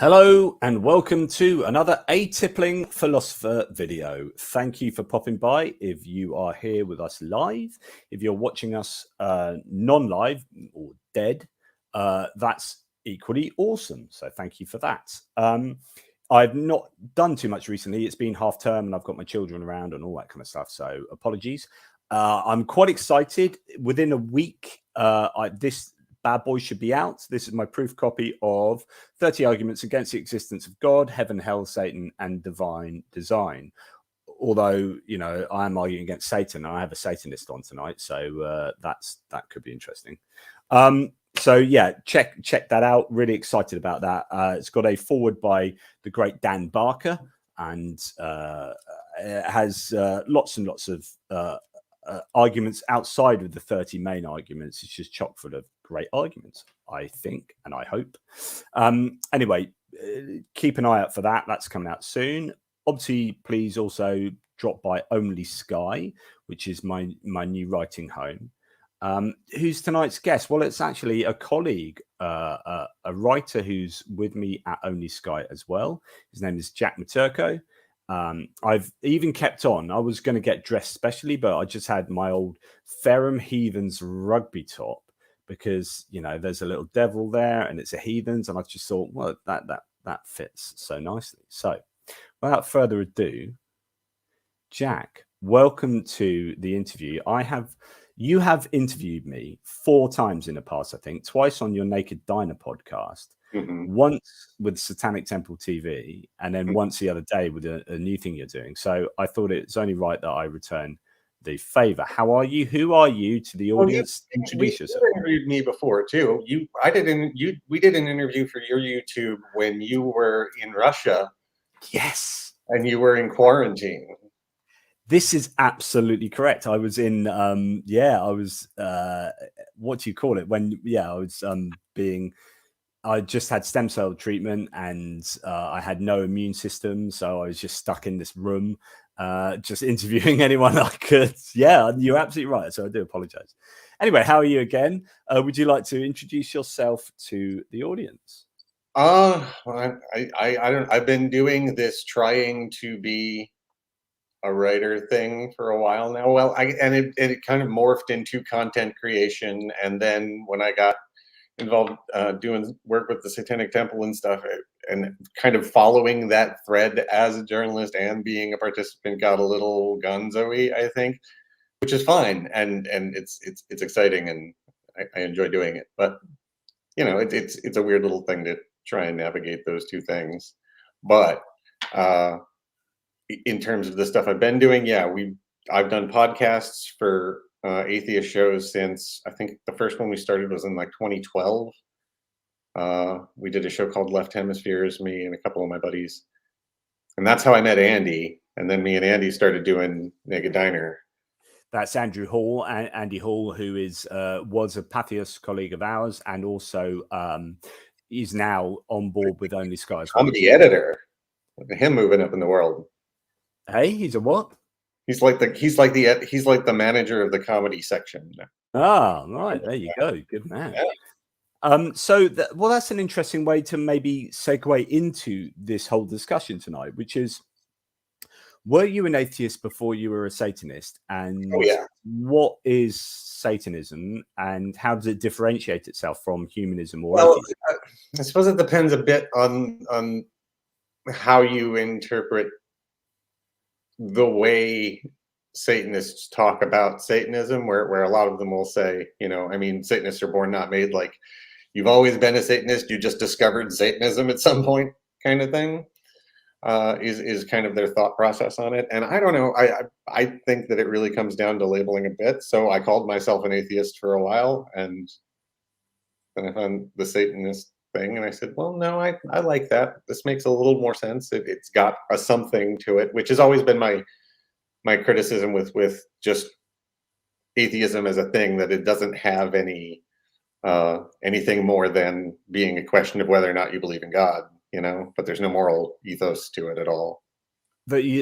Hello and welcome to another A-Tippling Philosopher video. Thank you for popping by if you are here with us live. If you're watching us non-live or dead, that's equally awesome. So thank you for that. I've not done too much recently. It's been half term and I've got my children around and all that kind of stuff. So apologies. I'm quite excited. Within a week, this bad boy should be out. This is my proof copy of 30 Arguments Against the Existence of God, Heaven, Hell, Satan, and Divine Design. Although, you know, I'm arguing against Satan, and I have a Satanist on tonight, so that could be interesting. So yeah, check that out. Really excited about that. It's got a foreword by the great Dan Barker, and it has lots and lots of arguments outside of the 30 main arguments. It's just chock full of great arguments, I think, and I hope. Anyway, keep an eye out for that. That's coming out soon. Obviously, please also drop by Only Sky, which is my new writing home. Who's tonight's guest? Well, it's actually a colleague, a writer who's with me at Only Sky as well. His name is Jack Matirko. I've even kept on. I was going to get dressed specially, but I just had my old Ferrum Heathens rugby top because, you know, there's a little devil there and it's a Heathens. And I just thought, well, that fits so nicely. So without further ado, Jack, welcome to the interview. You have interviewed me 4 times in the past, I think, twice on your Naked Diner podcast. Once with Satanic Temple TV, and then once the other day with a new thing you're doing. So I thought it's only right that I return the favor. How are you? Who are you to the audience? Introduce yourself. You interviewed me before too. We did an interview for your YouTube when you were in Russia. Yes. And you were in quarantine. This is absolutely correct. I was in I was what do you call it? I just had stem cell treatment and I had no immune system. So I was just stuck in this room, just interviewing anyone I could. Yeah, you're absolutely right. So I do apologize. Anyway, how are you again? Would you like to introduce yourself to the audience? I've been doing this trying to be a writer thing for a while now. Well, it kind of morphed into content creation. And then when I got involved doing work with the Satanic Temple and stuff, and kind of following that thread as a journalist and being a participant got a little gonzo-y, I think, which is fine, and it's exciting, and I enjoy doing it. But you know, it's a weird little thing to try and navigate those two things. But in terms of the stuff I've been doing, yeah, I've done podcasts for atheist shows since, I think the first one we started was in like 2012. We did a show called Left Hemispheres, me and a couple of my buddies, and that's how I met Andy. And then me and Andy started doing Naked Diner. That's Andrew Hall, Andy Hall, who was a Patheos colleague of ours, and also is now on board with Only Sky. I'm the editor. Look at him moving up in the world. Hey, he's a what? He's like the manager of the comedy section. Ah, right. There you go. Good man. Yeah. Well, that's an interesting way to maybe segue into this whole discussion tonight, which is, were you an atheist before you were a Satanist? And what is Satanism, and how does it differentiate itself from humanism or atheism? I suppose it depends a bit on how you interpret the way Satanists talk about Satanism, where a lot of them will say, you know, I mean, Satanists are born not made, like you've always been a Satanist, you just discovered Satanism at some point, kind of thing, is kind of their thought process on it. And I don't know, I think that it really comes down to labeling a bit. So I called myself an atheist for a while, and then I found the Satanist thing, and I said, well, no, I like that. This makes a little more sense. It's got a something to it, which has always been my criticism with just atheism as a thing, that it doesn't have anything more than being a question of whether or not you believe in God, you know, but there's no moral ethos to it at all.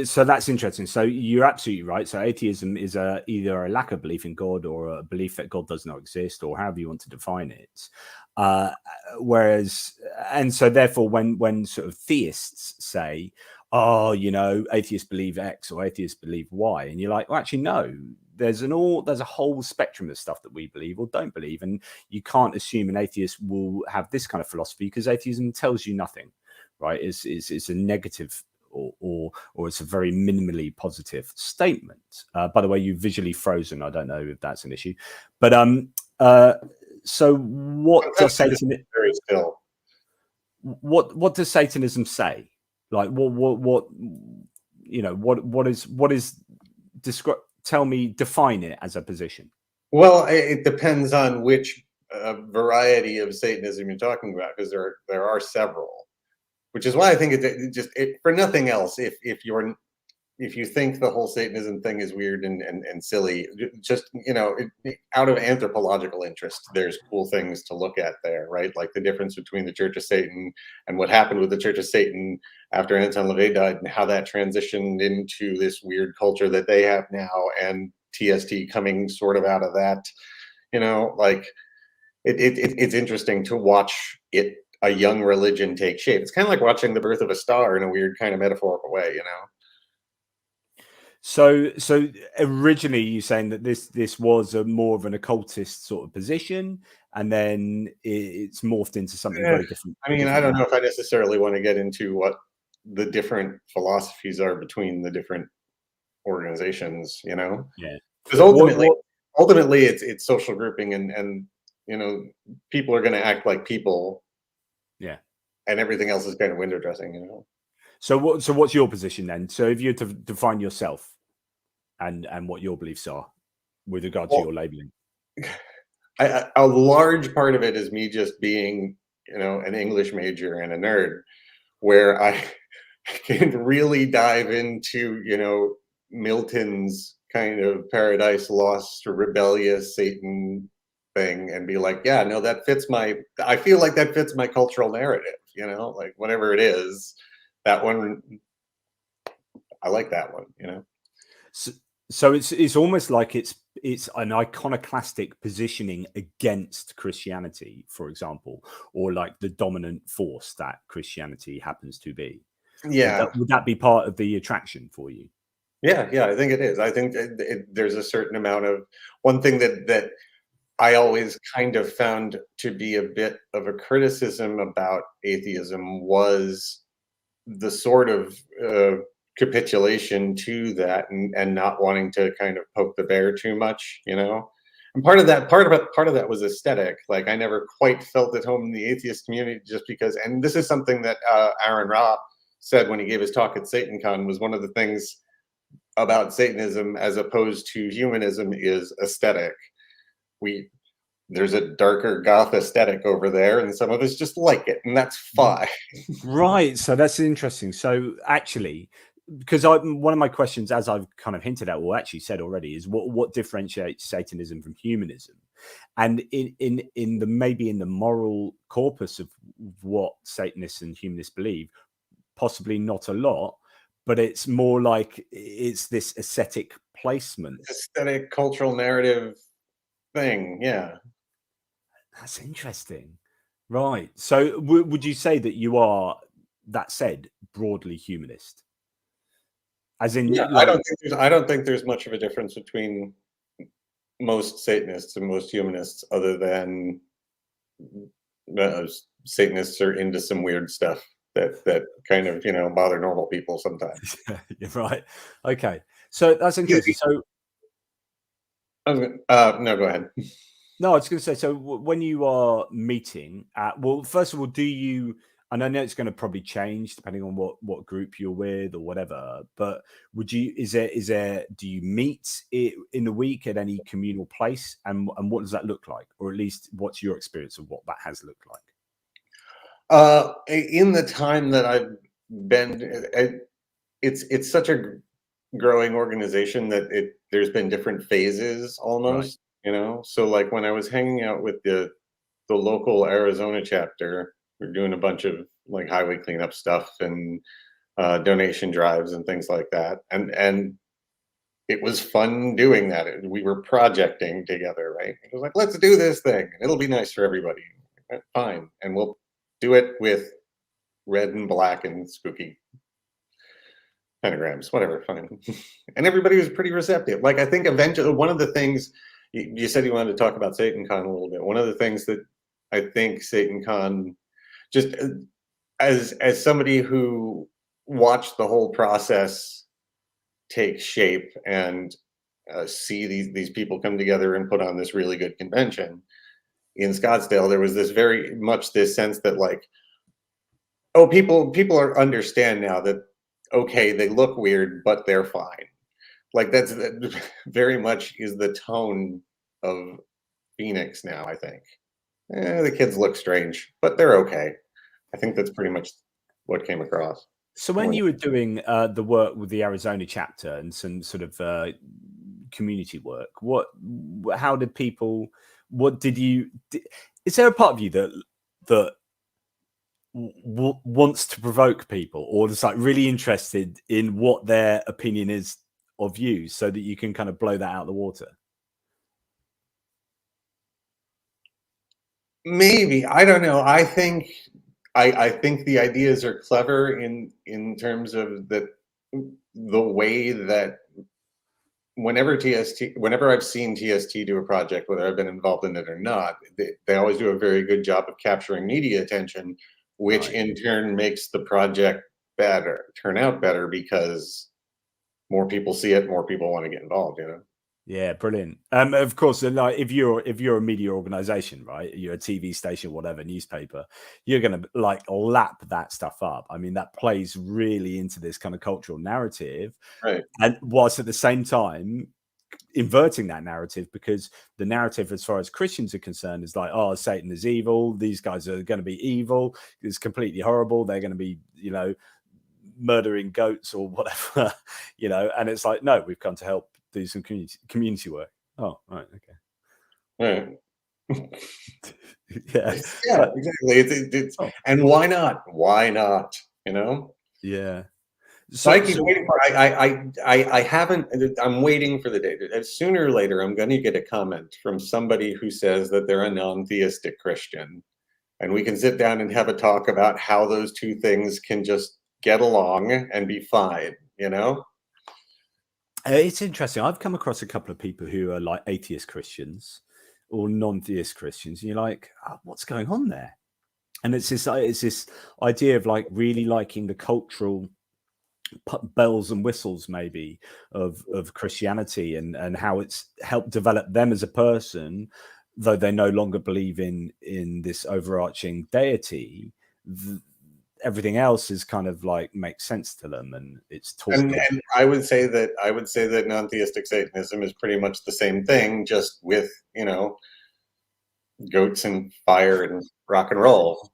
So that's interesting. So you're absolutely right. So atheism is either a lack of belief in God or a belief that God does not exist, or however you want to define it. Whereas and so therefore when sort of theists say, oh, you know, atheists believe X or atheists believe Y, and you're like, well, actually no, there's a whole spectrum of stuff that we believe or don't believe, and you can't assume an atheist will have this kind of philosophy, because atheism tells you nothing, right? It's a negative or it's a very minimally positive statement. By the way, you visually frozen. I don't know if that's an issue, but so what does Satanism? Very still. What does Satanism say? Like what you know, what is describe? Tell me, define it as a position. Well, it depends on which variety of Satanism you're talking about, because there are several. Which is why I think for nothing else, if you think the whole Satanism thing is weird and silly, just, you know, out of anthropological interest, there's cool things to look at there, right? Like the difference between the Church of Satan and what happened with the Church of Satan after Anton LaVey died, and how that transitioned into this weird culture that they have now, and TST coming sort of out of that. You know, like it's interesting to watch a young religion take shape. It's kind of like watching the birth of a star in a weird kind of metaphorical way, you know. So originally you're saying that this was a more of an occultist sort of position, and then it's morphed into something very different. I mean, I don't know if I necessarily want to get into what the different philosophies are between the different organizations, you know. Yeah. Because ultimately it's social grouping, and you know, people are going to act like people. Yeah. And everything else is kind of window dressing, you know. So what's your position then? So if you had to define yourself and what your beliefs are with regard to your labeling. A large part of it is me just being, you know, an English major and a nerd, where I can really dive into, you know, Milton's kind of Paradise Lost, rebellious Satan thing, and be like, yeah, no, I feel like that fits my cultural narrative, you know, like whatever it is, that one, I like that one, you know. So it's almost like it's an iconoclastic positioning against Christianity, for example, or like the dominant force that Christianity happens to be. Yeah. Would that be part of the attraction for you? Yeah, I think it is. I think there's a certain amount of one thing that I always kind of found to be a bit of a criticism about atheism was the sort of capitulation to that, and not wanting to kind of poke the bear too much, you know. And part of that was aesthetic. Like, I never quite felt at home in the atheist community, just because. And this is something that Aaron Ra said when he gave his talk at SatanCon, was one of the things about Satanism as opposed to humanism is aesthetic. There's a darker goth aesthetic over there, and some of us just like it, and that's fine. Right. So that's interesting. So actually, because one of my questions, as I've kind of hinted at, or actually said already, is what differentiates Satanism from humanism, and in the maybe in the moral corpus of what Satanists and humanists believe, possibly not a lot, but it's more like it's this aesthetic placement, Aesthetic cultural narrative thing. Yeah. That's interesting. Right. So would you say that you are, that said, broadly humanist? As in, Yeah, like, I don't think there's much of a difference between most Satanists and most humanists, other than Satanists are into some weird stuff that kind of, you know, bother normal people sometimes. you're right. Okay. So that's interesting. So No, go ahead. no, I was going to say, so when you are meeting at, well, first of all, do you, and I know it's going to probably change depending on what group you're with or whatever, but is there, do you meet in the week at any communal place, and what does that look like? Or at least what's your experience of what that has looked like? In the time that I've been, it's such a growing organization that there's been different phases almost, you know. So like when I was hanging out with the local Arizona chapter, we're doing a bunch of like highway cleanup stuff and donation drives and things like that, and it was fun doing that. We were projecting together, right? It was like, let's do this thing, and it'll be nice for everybody. Fine, and we'll do it with red and black and spooky pentagrams, whatever, fine. And everybody was pretty receptive. Like, I think eventually one of the things you said you wanted to talk about SatanCon a little bit. One of the things that I think SatanCon, just as somebody who watched the whole process take shape and see these people come together and put on this really good convention in Scottsdale, there was this very much this sense that, like, oh, people understand now that, okay, they look weird, but they're fine. Like, that's very much is the tone of Phoenix now, I think. The kids look strange, but they're okay. I think that's pretty much what came across. So when you were doing the work with the Arizona chapter and some sort of community work, how did people, is there a part of you that wants to provoke people, or is like really interested in what their opinion is of you so that you can kind of blow that out of the water? Maybe, I don't know. I think the ideas are clever in terms of the way that whenever I've seen TST do a project, whether I've been involved in it or not, they always do a very good job of capturing media attention, which in turn makes the project turn out better, because more people see it, more people want to get involved, you know? Yeah, brilliant. Of course, like if you're a media organization, right? You're a TV station, whatever, newspaper, you're going to like lap that stuff up. I mean, that plays really into this kind of cultural narrative, right? And whilst at the same time inverting that narrative, because the narrative, as far as Christians are concerned, is like, oh, Satan is evil. These guys are going to be evil. It's completely horrible. They're going to be, you know, murdering goats or whatever, you know. And it's like, no, we've come to help do some community work. Oh, right, okay. Right. Yeah, exactly. And why not? Why not? You know? Yeah. So I keep waiting for. I haven't. I'm waiting for the day. Sooner or later, I'm going to get a comment from somebody who says that they're a non-theistic Christian, and we can sit down and have a talk about how those two things can just get along and be fine. You know? It's interesting. I've come across a couple of people who are like atheist Christians or non-theist Christians, and you're like, oh, what's going on there? And it's this idea of like really liking the cultural bells and whistles, maybe, of Christianity and how it's helped develop them as a person, though they no longer believe in this overarching deity. Everything else is kind of like makes sense to them, and it's taught. And I would say that non-theistic Satanism is pretty much the same thing, just with, you know, goats and fire and rock and roll.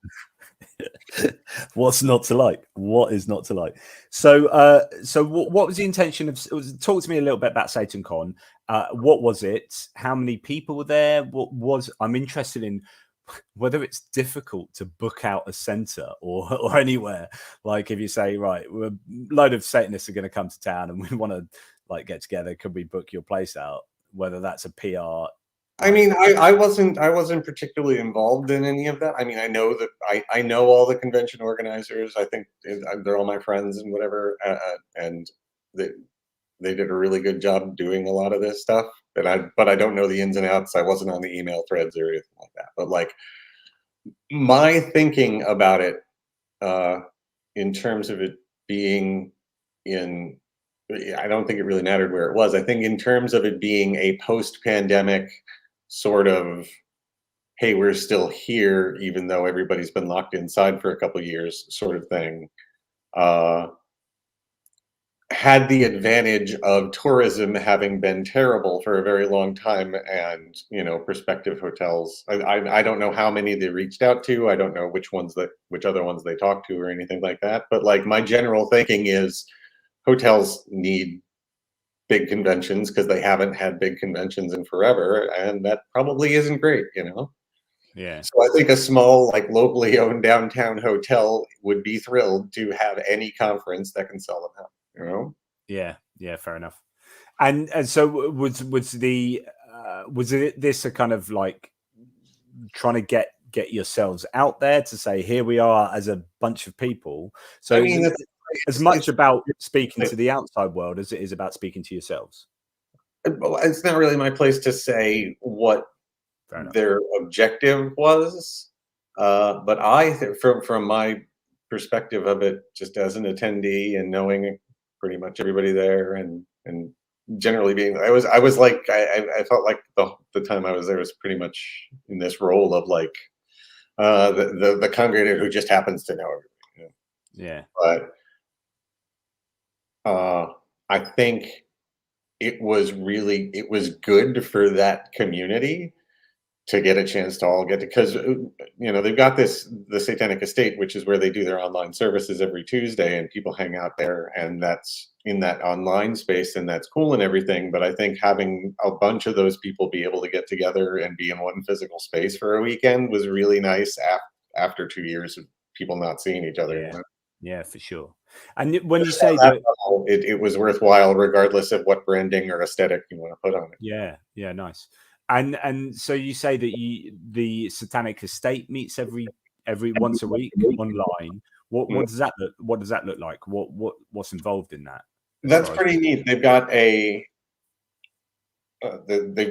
What's not to like? What is not to like? So, what was the intention of? Talk to me a little bit about SatanCon. What was it? How many people were there? I'm interested in whether it's difficult to book out a center or anywhere. Like, if you say, right, a load of Satanists are going to come to town and we want to like get together, could we book your place out? Whether that's a PR. I mean, I wasn't particularly involved in any of that. I mean, I know that I know all the convention organizers. I think they're all my friends and whatever, and they did a really good job doing a lot of this stuff. But I don't know the ins and outs. I wasn't on the email threads or anything like that. But like, my thinking about it, in terms of it being in, I don't think it really mattered where it was. I think in terms of it being a post-pandemic sort of, hey, we're still here even though everybody's been locked inside for a couple of years, sort of thing, had the advantage of tourism having been terrible for a very long time, and, you know, prospective hotels. I don't know how many they reached out to. I don't know which other ones they talked to or anything like that. But like, my general thinking is hotels need big conventions because they haven't had big conventions in forever, and that probably isn't great, you know? Yeah. So I think a small, like, locally owned downtown hotel would be thrilled to have any conference that can sell them out, you know? Yeah, fair enough. And so was this a kind of like trying to get get yourselves out there to say, here we are as a bunch of people. So I mean, it's as much about speaking to the outside world as it is about speaking to yourselves. it's not really my place to say what their objective was, but from my perspective of it, just as an attendee and knowing pretty much everybody there, and generally being, I was like, I felt like the time I was there was pretty much in this role of like the congregator who just happens to know everybody. Yeah. But I think it was good for that community to get a chance to all get to, because they've got the Satanic Estate, which is where they do their online services every Tuesday, and people hang out there, and that's in that online space, and that's cool and everything. But I think having a bunch of those people be able to get together and be in one physical space for a weekend was really nice after 2 years of people not seeing each other. Yeah, yeah, for sure. And when you say that, it was worthwhile, regardless of what branding or aesthetic you want to put on it. Yeah, yeah, nice. And so you say that the Satanic Estate meets every once a week online. What does that look like? What's involved in that? That's pretty neat. They've got they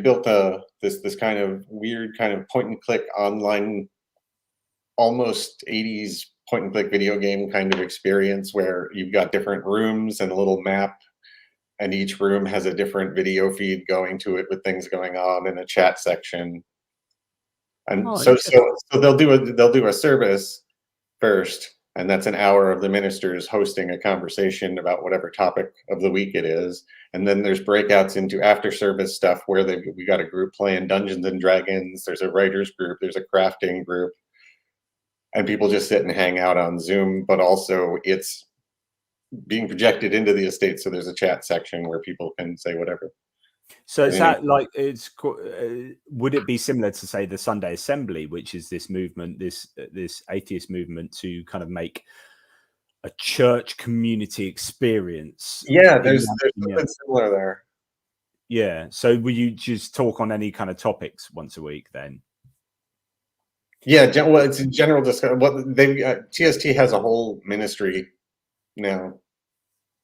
built this kind of weird kind of point and click online, almost 80s point and click video game kind of experience, where you've got different rooms and a little map, and each room has a different video feed going to it with things going on in a chat section. And so they'll do a service first, and that's an hour of the ministers hosting a conversation about whatever topic of the week it is. And then there's breakouts into after service stuff where we got a group playing Dungeons and Dragons. There's a writers group. There's a crafting group. And people just sit and hang out on Zoom, but also it's being projected into the estate. So there's a chat section where people can say whatever. So is that like, would it be similar to, say, the Sunday Assembly, which is this movement, this atheist movement to kind of make a church community experience? Yeah, there's something similar there. Yeah. So will you just talk on any kind of topics once a week then? Yeah, well, it's a general discussion. TST has a whole ministry now,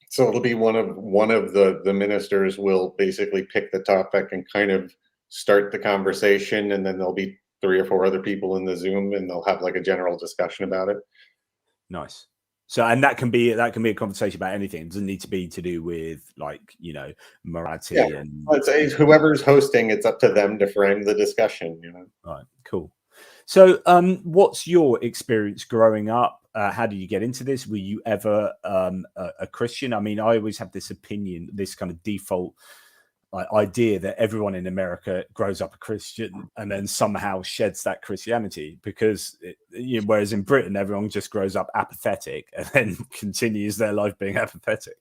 so it'll be one of the ministers will basically pick the topic and kind of start the conversation, and then there'll be 3 or 4 other people in the Zoom, and they'll have like a general discussion about it. Nice. So, and that can be a conversation about anything. It doesn't need to be to do with, like, morality. Yeah. And it's whoever's hosting, it's up to them to frame the discussion. Right. Cool. So, what's your experience growing up? How did you get into this? Were you ever a Christian? I mean, I always have this opinion, this kind of default idea that everyone in America grows up a Christian and then somehow sheds that Christianity, because whereas in Britain, everyone just grows up apathetic and then continues their life being apathetic.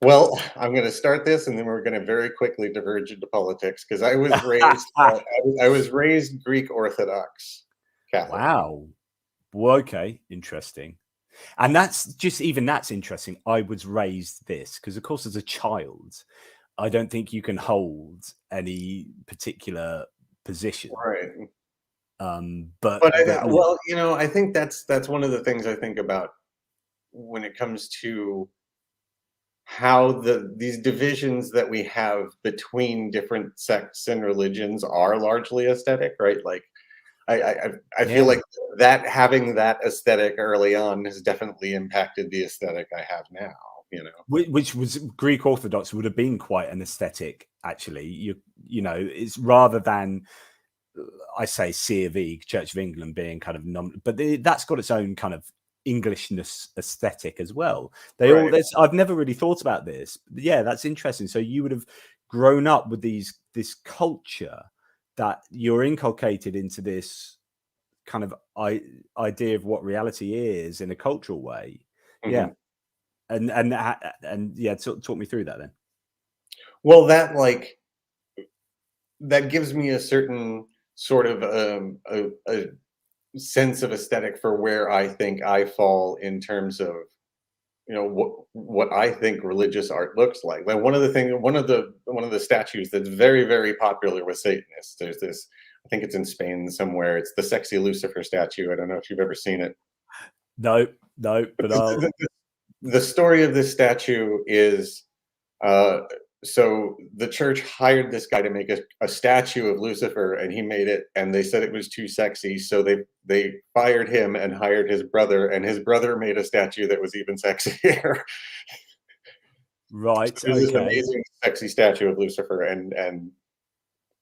Well, I'm going to start this, and then we're going to very quickly diverge into politics, because I was raised I was raised Greek Orthodox Catholic. Wow. Well, okay, interesting. And that's interesting. I was raised this because, of course, as a child, I don't think you can hold any particular position. Right. Well, I think that's one of the things I think about when it comes to how these divisions that we have between different sects and religions are largely aesthetic, right? Like, I feel like that having that aesthetic early on has definitely impacted the aesthetic I have now. Which was Greek Orthodox would have been quite an aesthetic, actually. It's rather than, I say, C of E, Church of England, being kind of but that's got its own kind of Englishness aesthetic as well. I've never really thought about this, but yeah, that's interesting. So you would have grown up with this culture that you're inculcated into this kind of idea of what reality is in a cultural way. Mm-hmm. Yeah. And yeah, talk me through that then. Well, that gives me a certain sort of a sense of aesthetic for where I think I fall in terms of what I think religious art looks like. Like one of the statues that's very, very popular with Satanists, there's this I think it's in Spain somewhere. It's the sexy Lucifer statue. I don't know if you've ever seen it. No, no, but I'll. The story of this statue is, so the church hired this guy to make a statue of Lucifer, and he made it, and they said it was too sexy, so they fired him and hired his brother, and his brother made a statue that was even sexier. Right. So there's this Okay. amazing sexy statue of Lucifer, and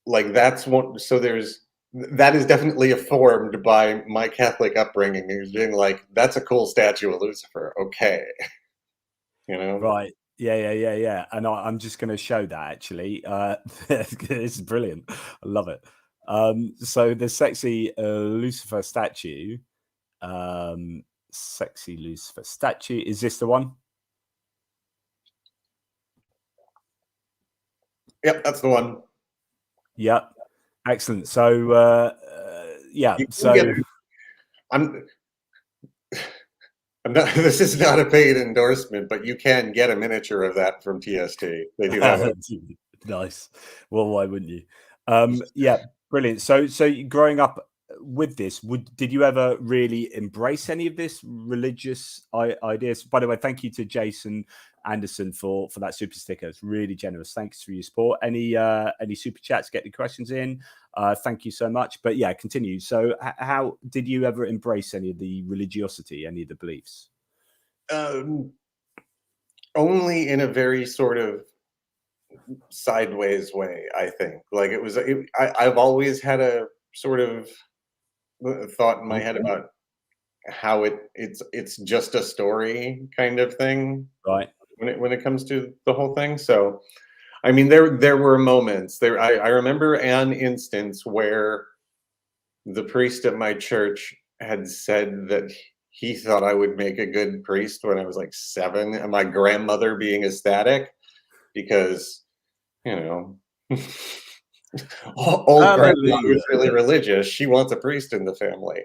like that's one. So that is definitely informed by my Catholic upbringing. Is being like, that's a cool statue of Lucifer. Okay, you know. Right. Yeah. And I'm just going to show that actually. It's brilliant. I love it. So the sexy Lucifer statue. Sexy Lucifer statue. Is this the one? Yep, that's the one. Yep. Excellent. So yeah. So I'm not. This is not a paid endorsement, but you can get a miniature of that from TST. They do have it. Nice. Well, why wouldn't you? Yeah, brilliant. So growing up with this, did you ever really embrace any of this religious ideas? By the way, thank you to Jason Anderson for that super sticker. It's really generous. Thanks for your support. Any super chats? Get the questions in. Thank you so much. But yeah, continue. So how did you ever embrace any of the religiosity, any of the beliefs? Only in a very sort of sideways way, I think. Like I've always had a sort of thought in my head about how it's just a story kind of thing, right? When it comes to the whole thing. So I mean, there were moments there. I remember an instance where the priest at my church had said that he thought I would make a good priest when I was like 7, and my grandmother being ecstatic because, you know, old grandma was really religious. She wants a priest in the family,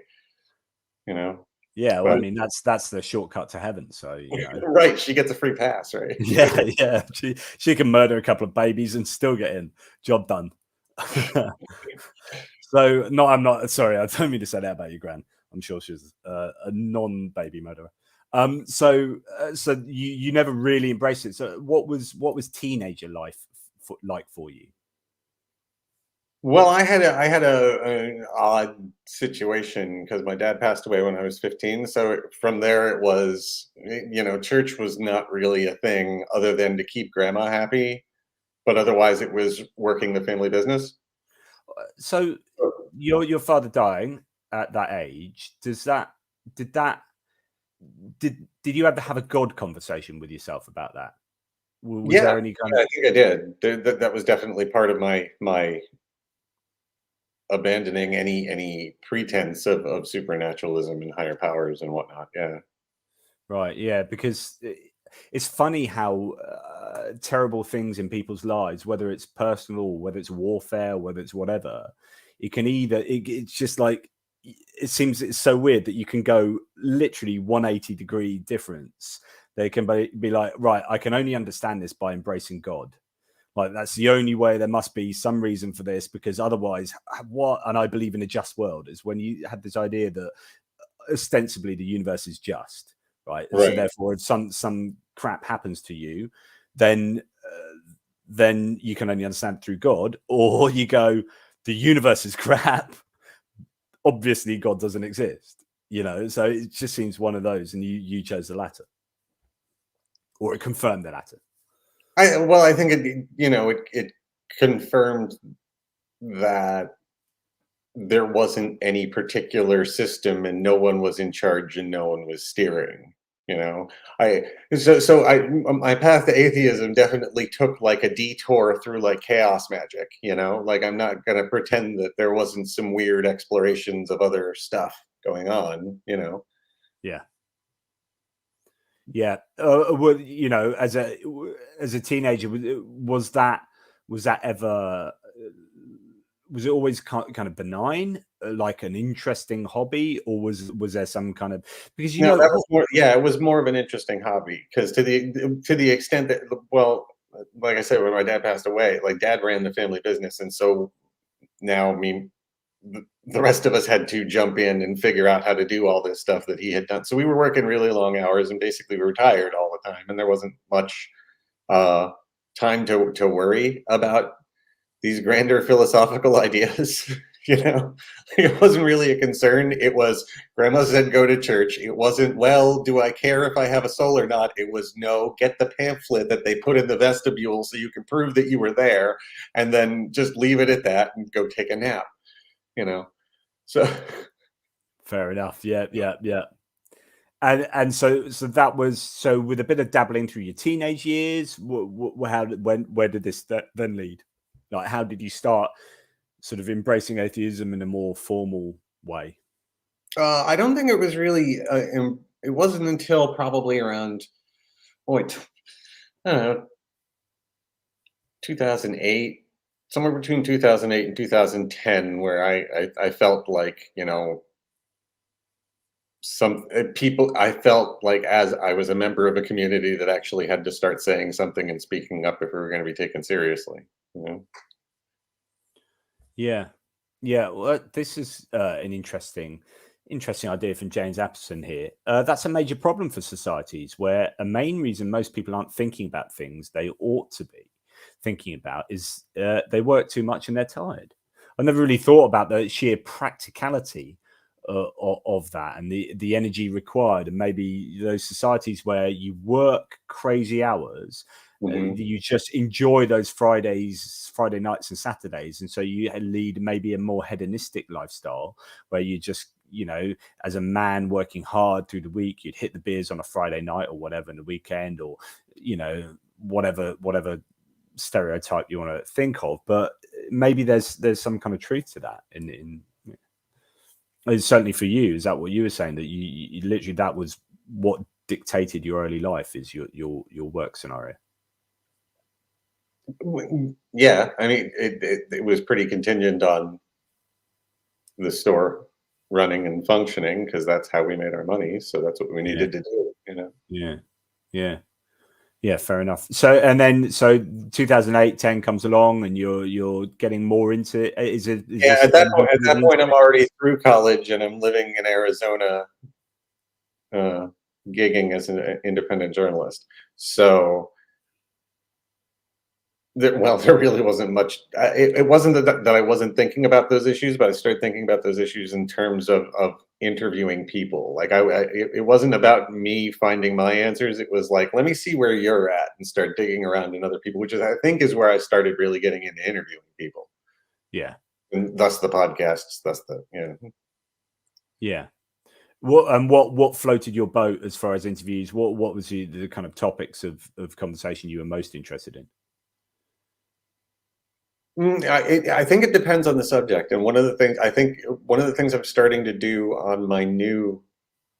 you know. Yeah, well, I mean that's the shortcut to heaven. So you know, right? She gets a free pass, right? Yeah. She can murder a couple of babies and still get in. Job done. So no, I'm not sorry. I don't mean to say that about your gran. I'm sure she's a non-baby murderer. So you never really embraced it. So what was teenager life like for you? Well, I had an odd situation because my dad passed away when I was 15. So from there, it was, you know, church was not really a thing other than to keep grandma happy, but otherwise it was working the family business. So your father dying at that age, did you have to have a God conversation with yourself about that? Was there any kind I think I did. That was definitely part of my abandoning any pretense of supernaturalism and higher powers and whatnot. Yeah. Right. Yeah. Because it's funny how terrible things in people's lives, whether it's personal, whether it's warfare, whether it's whatever, it can it's just like, it seems it's so weird that you can go literally 180-degree difference. They can be like, right, I can only understand this by embracing God. Like that's the only way. There must be some reason for this, because otherwise, what? And I believe in a just world is when you have this idea that ostensibly the universe is just, right? So therefore, if some crap happens to you, then you can only understand it through God, or you go, the universe is crap. Obviously, God doesn't exist, you know. So it just seems one of those, and you chose the latter, or it confirmed the latter. I think it confirmed that there wasn't any particular system and no one was in charge and no one was steering, you know. My path to atheism definitely took like a detour through like chaos magic, you know. Like I'm not going to pretend that there wasn't some weird explorations of other stuff going on, you know. Yeah. Well, you know, as a teenager, was that ever, was it always kind of benign, like an interesting hobby, or was there some kind of, because you know that was more, it was more of an interesting hobby, because to the extent that, well, like I said, when my dad passed away, like dad ran the family business, and so now the rest of us had to jump in and figure out how to do all this stuff that he had done. So we were working really long hours, and basically we were tired all the time, and there wasn't much time to worry about these grander philosophical ideas. It wasn't really a concern. It was, grandma said go to church. It wasn't, well, do I care if I have a soul or not? It was, no, get the pamphlet that they put in the vestibule so you can prove that you were there, and then just leave it at that and go take a nap. So fair enough. Yeah. And so that was, so with a bit of dabbling through your teenage years, where did this then lead? Like, how did you start sort of embracing atheism in a more formal way? I don't think it was really. It wasn't until probably around, I don't know, 2008, somewhere between 2008 and 2010, where I felt like, some people, I felt like, as I was a member of a community, that actually had to start saying something and speaking up if we were going to be taken seriously. Yeah. Well, this is an interesting idea from James Appleton here. That's a major problem for societies, where a main reason most people aren't thinking about things they ought to be thinking about is they work too much and they're tired. I never really thought about the sheer practicality of that, and the energy required, and maybe those societies where you work crazy hours, you just enjoy those Friday nights and Saturdays, and so you lead maybe a more hedonistic lifestyle where you just, as a man working hard through the week, you'd hit the beers on a Friday night or whatever in the weekend, or whatever stereotype you want to think of. But maybe there's some kind of truth to that in certainly for you. Is that what you were saying, that you literally, that was what dictated your early life, is your work scenario? Yeah, I mean, it was pretty contingent on the store running and functioning, because that's how we made our money. So that's what we needed to do. Yeah, fair enough. So 2008, 10 comes along, and you're getting more into it. At that point, I'm already through college, and I'm living in Arizona, gigging as an independent journalist. So there really wasn't much. It wasn't that I wasn't thinking about those issues, but I started thinking about those issues in terms of interviewing people. Like, it wasn't about me finding my answers. It was like, let me see where you're at, and start digging around in other people, which I think is where I started really getting into interviewing people. Yeah. And thus the podcasts, Yeah. What floated your boat as far as interviews? What was the kind of topics of conversation you were most interested in? I think it depends on the subject. And one of the things I'm starting to do on my new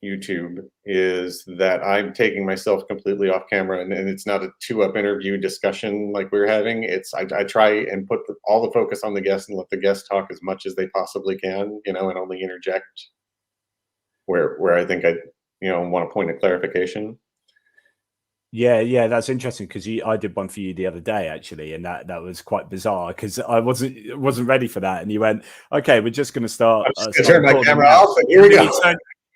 YouTube is that I'm taking myself completely off camera, and it's not a 2-up interview discussion like we're having. It's I try and put all the focus on the guest, and let the guest talk as much as they possibly can, and only interject where I think I want a point of clarification. Yeah, that's interesting, because I did one for you the other day, actually, and that was quite bizarre, because I wasn't ready for that, and you went, "Okay, we're just going to start." I'm just turn my camera off, and here we go.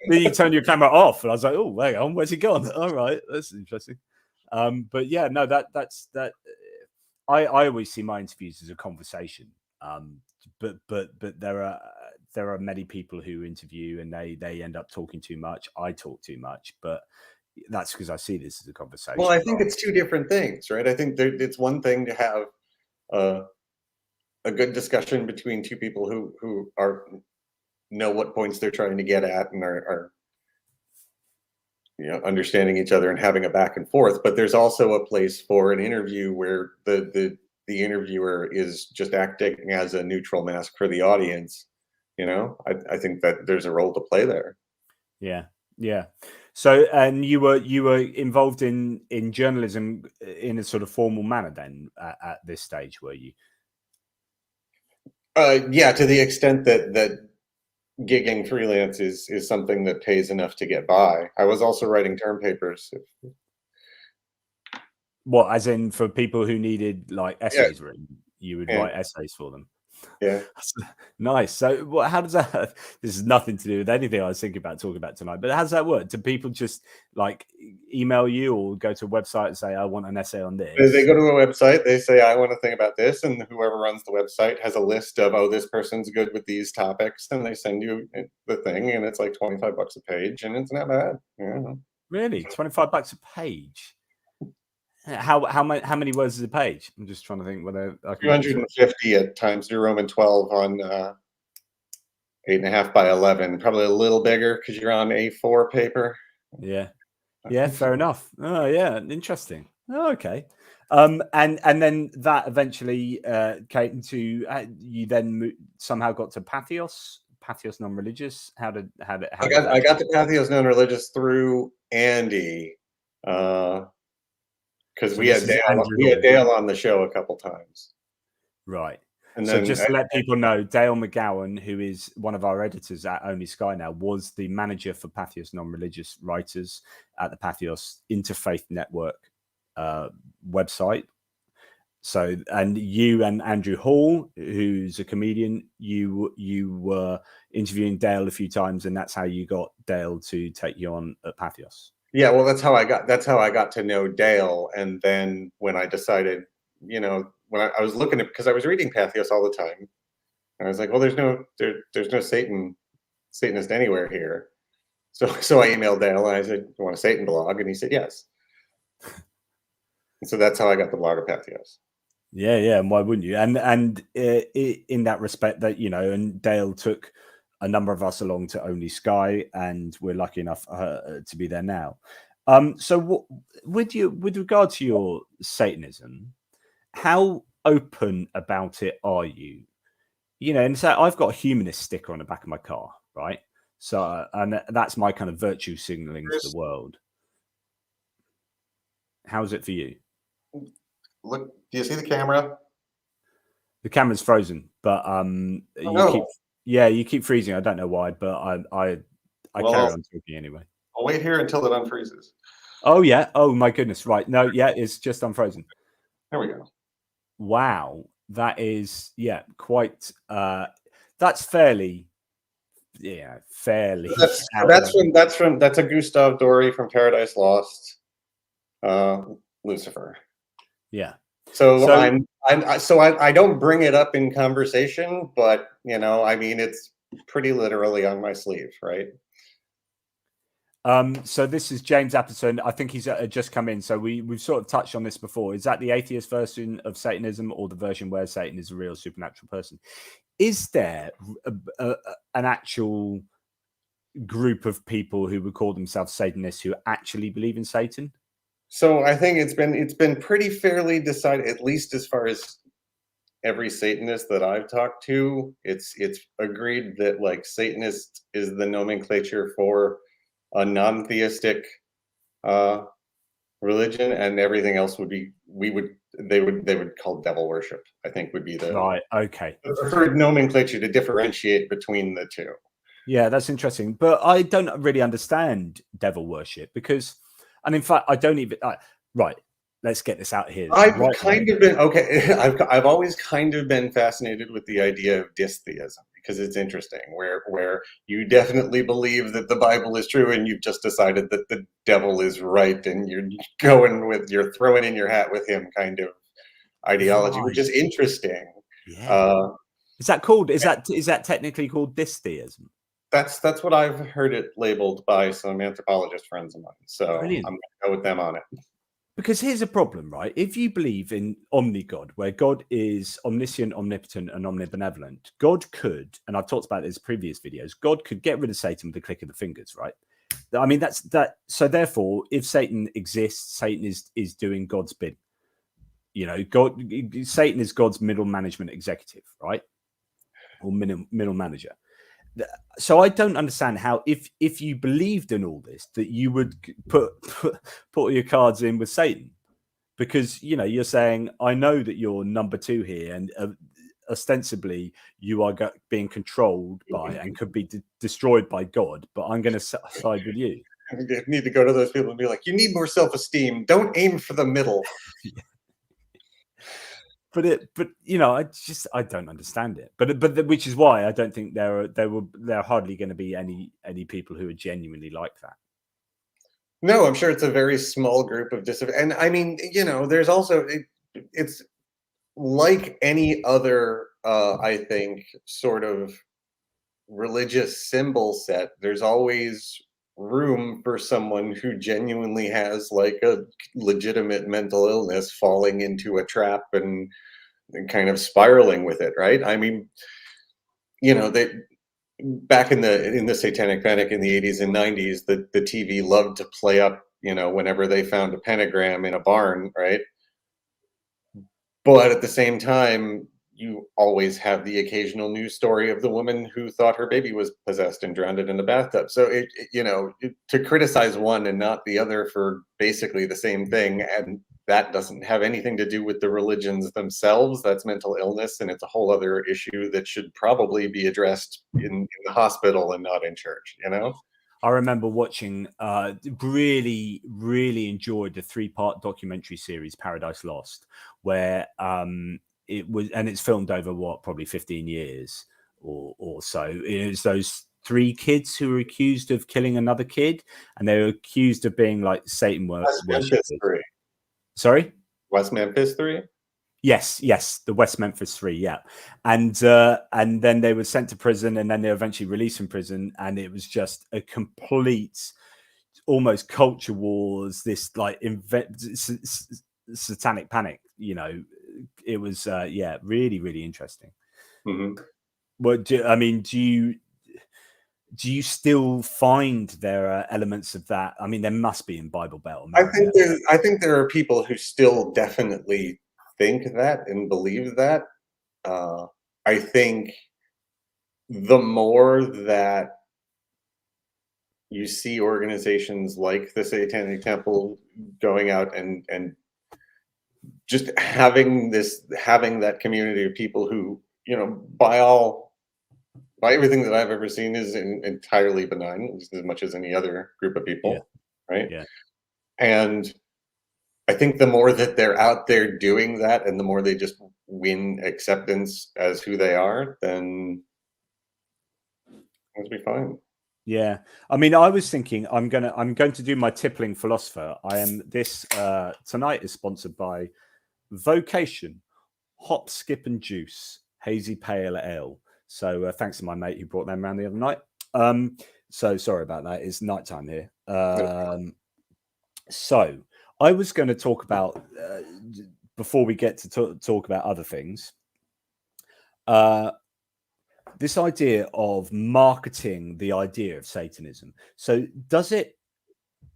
Then you turn your camera off, and I was like, "Oh, hang on, where's he gone?" All right, that's interesting. But yeah, no, that's. I always see my interviews as a conversation. But there are many people who interview, and they end up talking too much. I talk too much, but that's because I see this as a conversation. Well, I think it's two different things, right? I think it's one thing to have a good discussion between two people who know what points they're trying to get at, and are understanding each other and having a back and forth. But there's also a place for an interview where the interviewer is just acting as a neutral mask for the audience. I think that there's a role to play there. Yeah. So, and you were involved in journalism in a sort of formal manner then at this stage, were you? Yeah, to the extent that gigging freelance is something that pays enough to get by. I was also writing term papers. What, as in for people who needed like essays written, you would write essays for them? Yeah. Nice. So, how does that? This has nothing to do with anything I was thinking about talking about tonight. But how does that work? Do people just like email you or go to a website and say, "I want an essay on this"? They go to a website, they say, I want to think about this, and whoever runs the website has a list of, oh, this person's good with these topics, and they send you the thing, and it's like 25 bucks a page, and it's not bad. Yeah. Really, $25 a page? How many words is a page? I'm just trying to think whether I can. 250 at times New Roman 12 on 8.5 by 11. Probably a little bigger because you're on A4 paper. Yeah. Yeah, fair enough. Oh, yeah, interesting. Oh, okay. And then that eventually came to you. Then somehow got to Patheos non-religious. How did I got to Patheos non-religious through Andy, because we had Dale on the show a couple times. Right. And so just to let people know, Dale McGowan, who is one of our editors at Only Sky now, was the manager for Patheos non-religious writers at the Patheos Interfaith Network website. So, and you and Andrew Hall, who's a comedian, you were interviewing Dale a few times, and that's how you got Dale to take you on at Patheos. Yeah, well, that's how I got to know Dale, and then when I decided, when I was looking at, because I was reading Patheos all the time, and I was like, well, there's no Satanist anywhere here. So I emailed Dale and I said, you want a Satan blog? And he said yes. And so that's how I got the blog of Patheos. Yeah, and why wouldn't you? And in that respect, that and Dale took a number of us along to Only Sky, and we're lucky enough to be there now. So, with regard to your Satanism, how open about it are you? And so I've got a humanist sticker on the back of my car, right? So, and that's my kind of virtue signaling to the world. How's it for you? Look, do you see the camera? The camera's frozen, but you keep freezing. I don't know why, but I carry on talking anyway. I'll wait here until it unfreezes. Oh yeah. Oh my goodness. Right. No. Yeah. It's just unfrozen. There we go. Wow. That is quite. That's fairly. Yeah. Fairly. That's a Gustave Doré from Paradise Lost. Lucifer. Yeah. So I don't bring it up in conversation, but it's pretty literally on my sleeve, right? So this is James Appleton. I think he's just come in. So we've sort of touched on this before. Is that the atheist version of Satanism, or the version where Satan is a real supernatural person? Is there an actual group of people who would call themselves Satanists who actually believe in Satan? So I think it's been pretty fairly decided, at least as far as every Satanist that I've talked to, it's agreed that like Satanist is the nomenclature for a non-theistic religion, and everything else would be they would call devil worship. I think would be the right. Okay. The preferred nomenclature to differentiate between the two. Yeah, that's interesting, but I don't really understand devil worship because. And in fact, I don't even. Right, let's get this out here. I've always kind of been fascinated with the idea of dystheism because it's interesting, where you definitely believe that the Bible is true, and you've just decided that the devil is right, and you're throwing in your hat with him kind of ideology, which is interesting. Yeah. Is that called? Is that technically called dystheism? That's what I've heard it labeled by some anthropologist friends of mine. So brilliant. I'm going to go with them on it. Because here's a problem, right? If you believe in omni-God, where God is omniscient, omnipotent, and omnibenevolent, God could, and I've talked about this in previous videos, God could get rid of Satan with a click of the fingers, right? I mean, that's that. So therefore, if Satan exists, Satan is doing God's bidding. Satan is God's middle management executive, right? Or middle manager. So I don't understand how, if you believed in all this, that you would put all your cards in with Satan, because you're saying, I know that you're number two here, and ostensibly you are being controlled by and could be destroyed by God, but I'm going to side with you. You need to go to those people and be like, you need more self-esteem. Don't aim for the middle. but you know, I don't understand it. But which is why I don't think there are hardly going to be any people who are genuinely like that. No, I'm sure it's a very small group of and I mean, you know, there's also it's like any other I think sort of religious symbol set. There's always room for someone who genuinely has like a legitimate mental illness falling into a trap and kind of spiraling with it, right? I mean, you know, they back in the Satanic Panic in the 80s and 90s, the TV loved to play up, you know, whenever they found a pentagram in a barn, right? But at the same time, you always have the occasional news story of the woman who thought her baby was possessed and drowned it in the bathtub. So you know, to criticize one and not the other for basically the same thing, and that doesn't have anything to do with the religions themselves. That's mental illness, and it's a whole other issue that should probably be addressed in the hospital and not in church. You know. I remember watching, really, really enjoyed the 3-part documentary series Paradise Lost, where it was, and it's filmed over probably 15 years or so. It was those 3 kids who were accused of killing another kid, and they were accused of being like Satan worshippers. Sorry, West Memphis 3. Yes, the West Memphis 3, yeah, and then they were sent to prison, and then they were eventually released from prison, and it was just a complete, almost culture wars. This like satanic panic, you know. It was really, really interesting. Mm-hmm. What I mean, do you still find there are elements of that? I mean, there must be in Bible Belt America. I think there are people who still definitely think that and believe that. I think the more that you see organizations like the Satanic Temple going out and just having that community of people who, you know, by everything that I've ever seen is entirely benign, just as much as any other group of people, right? Yeah. And I think the more that they're out there doing that, and the more they just win acceptance as who they are, then it'll be fine. Yeah, I mean, I was thinking I'm going to do my tippling philosopher. I am this tonight is sponsored by Vocation Hop, Skip and Juice Hazy Pale Ale. So thanks to my mate who brought them around the other night. So sorry about that. It's nighttime here. So I was going to talk about before we get to talk about other things. This idea of marketing the idea of Satanism. So does it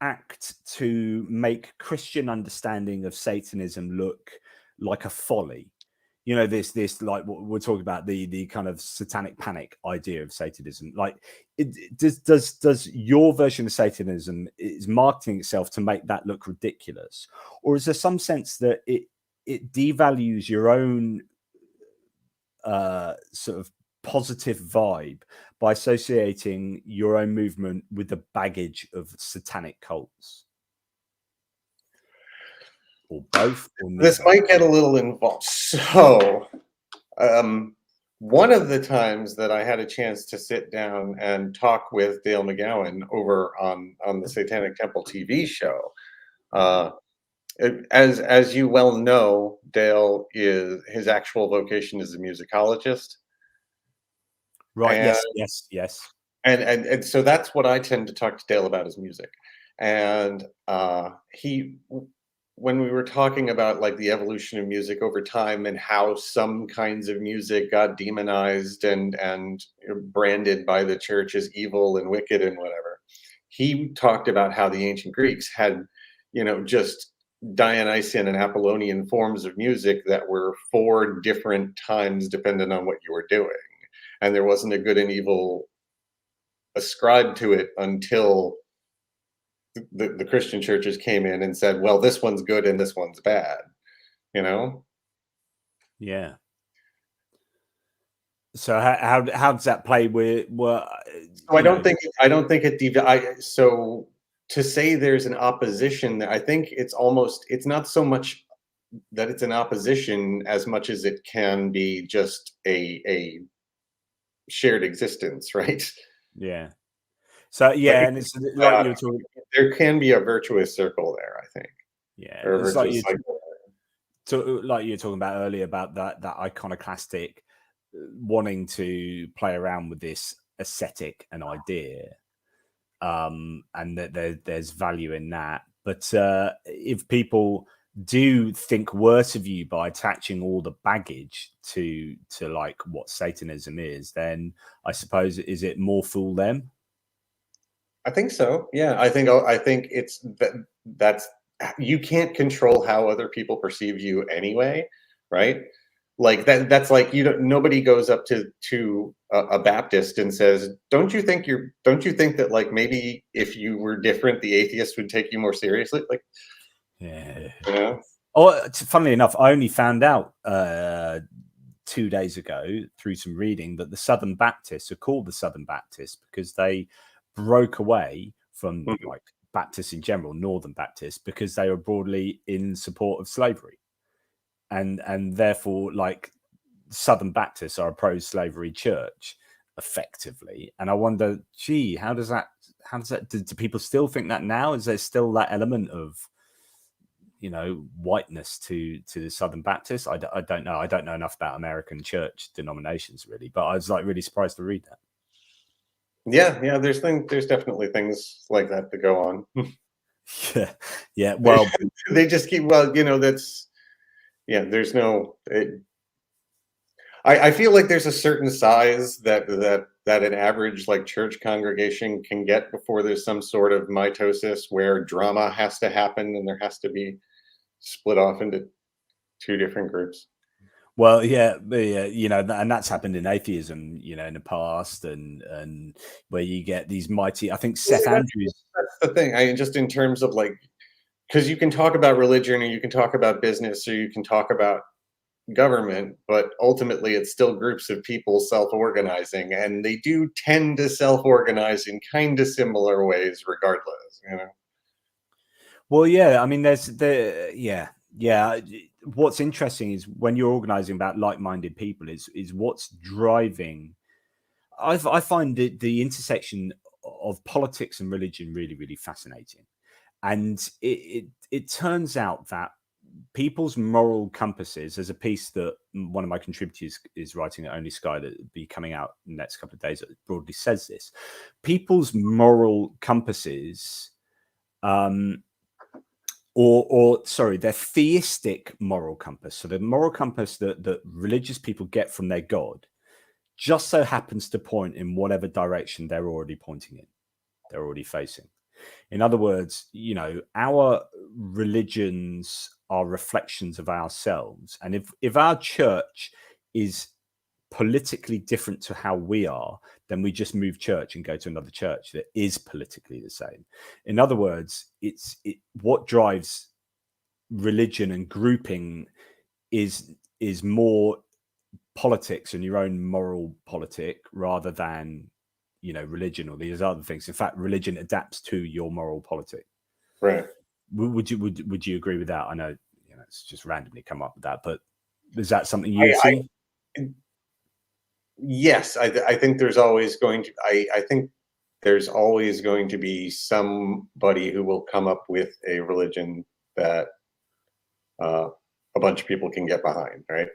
act to make Christian understanding of Satanism look like a folly? You know, this like what we're talking about, the kind of satanic panic idea of Satanism. Like, does your version of Satanism is marketing itself to make that look ridiculous, or is there some sense that it devalues your own sort of positive vibe by associating your own movement with the baggage of satanic cults? Or both? Or this might get a little involved. So, one of the times that I had a chance to sit down and talk with Dale McGowan over on the Satanic Temple TV show, as you well know, Dale his actual vocation is a musicologist. Right. And, Yes. And so that's what I tend to talk to Dale about, is music. And when we were talking about like the evolution of music over time and how some kinds of music got demonized and branded by the church as evil and wicked and whatever, he talked about how the ancient Greeks had, you know, just Dionysian and Apollonian forms of music that were 4 different times dependent on what you were doing. And there wasn't a good and evil ascribed to it until the Christian churches came in and said, well, this one's good and this one's bad, you know? Yeah. So how does that play with So I don't think it so to say there's an opposition, I think it's not so much it's an opposition as much as it can be just a shared existence, right? Yeah. So Like, yeah, and it's like you were talking. there can be a virtuous circle there, I think, Yeah, or a it's like virtuous cycle. like you were talking about earlier about that iconoclastic wanting to play around with this aesthetic and idea, and that there's value in that. But if people do think worse of you by attaching all the baggage to like what Satanism is, then I suppose, is it more fool them? I think so. Yeah, I think it's that's you can't control how other people perceive you anyway, right? Like that's like you don't nobody goes up to a Baptist and says, don't you think that like maybe if you were different, the atheist would take you more seriously?" Like, Yeah. you know? Oh, funnily enough, I only found out 2 days ago through some reading that the Southern Baptists are called the Southern Baptists because they broke away from Mhm. like Baptists in general, Northern Baptists, because they were broadly in support of slavery, and therefore like Southern Baptists are a pro-slavery church effectively. And I wonder, gee, how does that do people still think that now? Is there still that element of whiteness to the Southern Baptists? I don't know. I don't know enough about American church denominations really, but I was like really surprised to read that. Yeah, there's definitely things like that to go on. Yeah, yeah. Well, They just keep well, that's yeah, there's no I feel like there's a certain size that an average like church congregation can get before there's some sort of mitosis where drama has to happen and there has to be split off into two different groups. well, yeah, yeah, and that's happened in atheism, in the past, and where you get these mighty. I think Yeah, Seth Andrews. that's the thing. I just in terms of like because you can talk about religion or you can talk about business or you can talk about government, but ultimately it's still groups of people self-organizing, and they do tend to self-organize in kind of similar ways regardless. Well, yeah, I mean, yeah. What's interesting is when you're organizing about like-minded people, is what's driving. I find the intersection of politics and religion really, really fascinating, and it turns out that people's moral compasses. There's a piece that one of my contributors is writing at Only Sky that will be coming out in the next couple of days that broadly says this. People's moral compasses, or sorry, their theistic moral compass. So the moral compass that religious people get from their God just so happens to point in whatever direction they're already pointing in, they're already facing. In other words, our religions are reflections of ourselves. And if our church is politically different to how we are, then we just move church and go to another church that is politically the same. In other words, what drives religion and grouping is more politics and your own moral politic rather than religion or these other things. In fact, religion adapts to your moral politic. Right. Would you agree with that? I know it's just randomly come up with that, but is that something I, you see? yes, I think there's always going to I think there's always going to be somebody who will come up with a religion that uh, a bunch of people can get behind, right?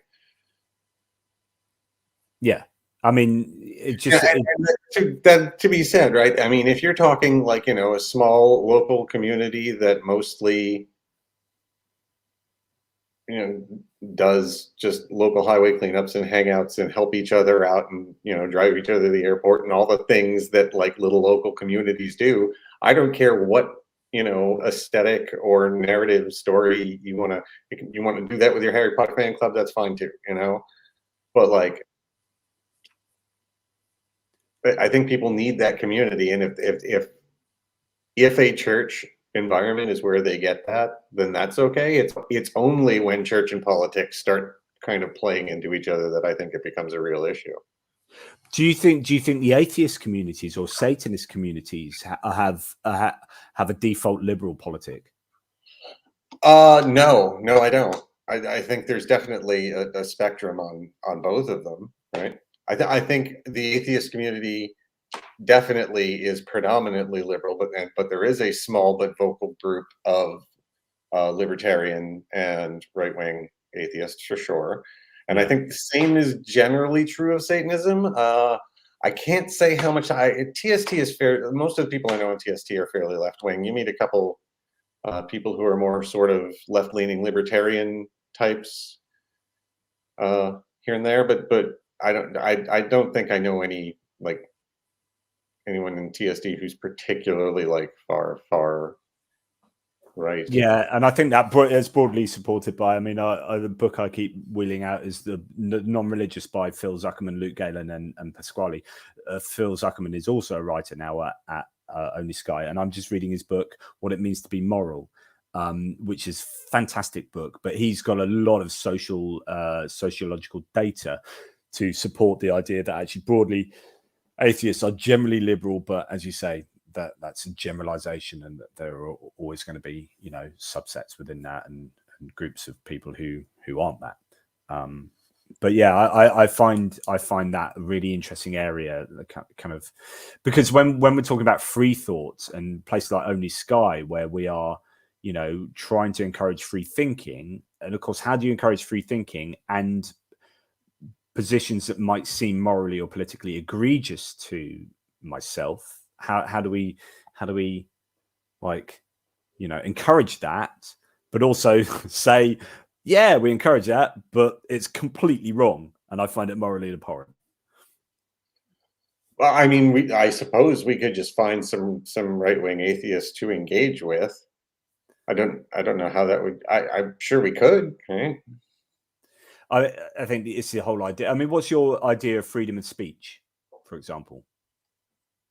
Yeah, I mean, it Yeah, just that to be said, right? I mean, if you're talking like a small local community that mostly does just local highway cleanups and hangouts and help each other out and drive each other to the airport and all the things that like little local communities do. I don't care what aesthetic or narrative story you want to do that with your Harry Potter fan club. That's fine too. But like I think people need that community, and if a church environment is where they get that, then that's okay. It's only when church and politics start kind of playing into each other that I think it becomes a real issue. do you think the atheist communities or Satanist communities have a default liberal politic? No, I don't. I think there's definitely a spectrum on both of them, right? I think the atheist community definitely is predominantly liberal, but there is a small but vocal group of libertarian and right wing atheists for sure. And I Yeah. think the same is generally true of Satanism. I can't say how much TST is fair. Most of the people I know in TST are fairly left wing. You meet a couple people who are more sort of left leaning libertarian types here and there, but I don't think I know any like anyone in TSD who's particularly like far right. Yeah, and I think that is broadly supported by. I mean, the book I keep wheeling out is the Non-Religious by Phil Zuckerman, Luke Galen, and Pasquale. Phil Zuckerman is also a writer now at Only Sky, and I'm just reading his book, What It Means to Be Moral, which is a fantastic book. But he's got a lot of sociological data to support the idea that actually broadly atheists are generally liberal, but as you say, that's a generalization, and that there are always going to be, you know, subsets within that, and groups of people who aren't that. But yeah, I find that a really interesting area, kind of, because when we're talking about free thought and places like Only Sky, where we are, you know, trying to encourage free thinking, and of course, how do you encourage free thinking and positions that might seem morally or politically egregious to myself? How do we like, you know, encourage that, but also say, yeah, we encourage that, but it's completely wrong, and I find it morally abhorrent. Well, I mean, I suppose we could just find some right wing atheists to engage with. I don't know how that would. I'm sure we could. Right? I think it's the whole idea. I mean, what's your idea of freedom of speech, for example?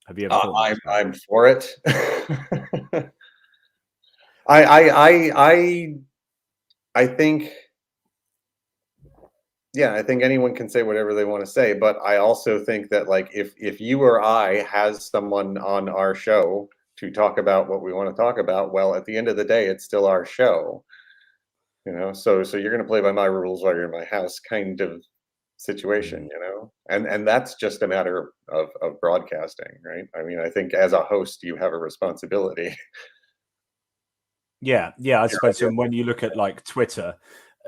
Have you ever thought about I'm for it. I think, yeah, I think anyone can say whatever they want to say, but I also think that like if you or I has someone on our show to talk about what we want to talk about, well, at the end of the day, it's still our show, you know. So you're going to play by my rules while you're in my house, kind of situation, you know. And that's just a matter of broadcasting, right? I mean, I think as a host, you have a responsibility. Yeah, I suppose. And when you look at like Twitter,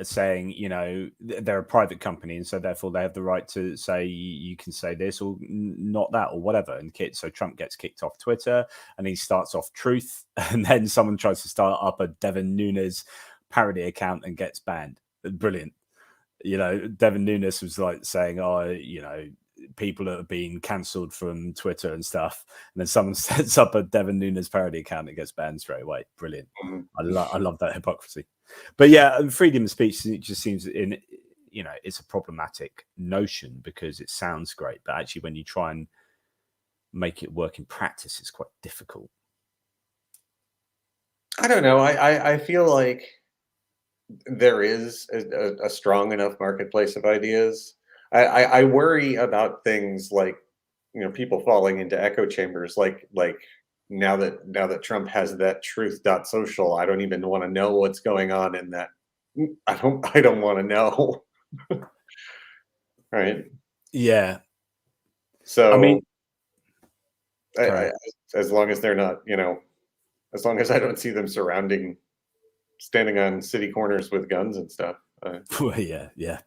saying, you know, they're a private company, and so therefore they have the right to say you can say this or not that or whatever. And so Trump gets kicked off Twitter, and he starts off Truth, and then someone tries to start up a Devin Nunes parody account and gets banned. Brilliant. You know, Devin Nunes was like saying, "Oh, you know, people that have been cancelled from Twitter and stuff," and then someone sets up a Devin Nunes parody account and gets banned straight away. Brilliant. I love that hypocrisy. But yeah, freedom of speech, it just seems you know, it's a problematic notion because it sounds great, but actually when you try and make it work in practice, it's quite difficult. I don't know. I feel like there is a strong enough marketplace of ideas. I worry about things like, you know, people falling into echo chambers. Like now that Trump has that truth.social, I don't even want to know what's going on in that. I don't want to know. Right. Yeah. So I mean, as long as they're not, you know, as long as I don't see them standing on city corners with guns and stuff. well, yeah.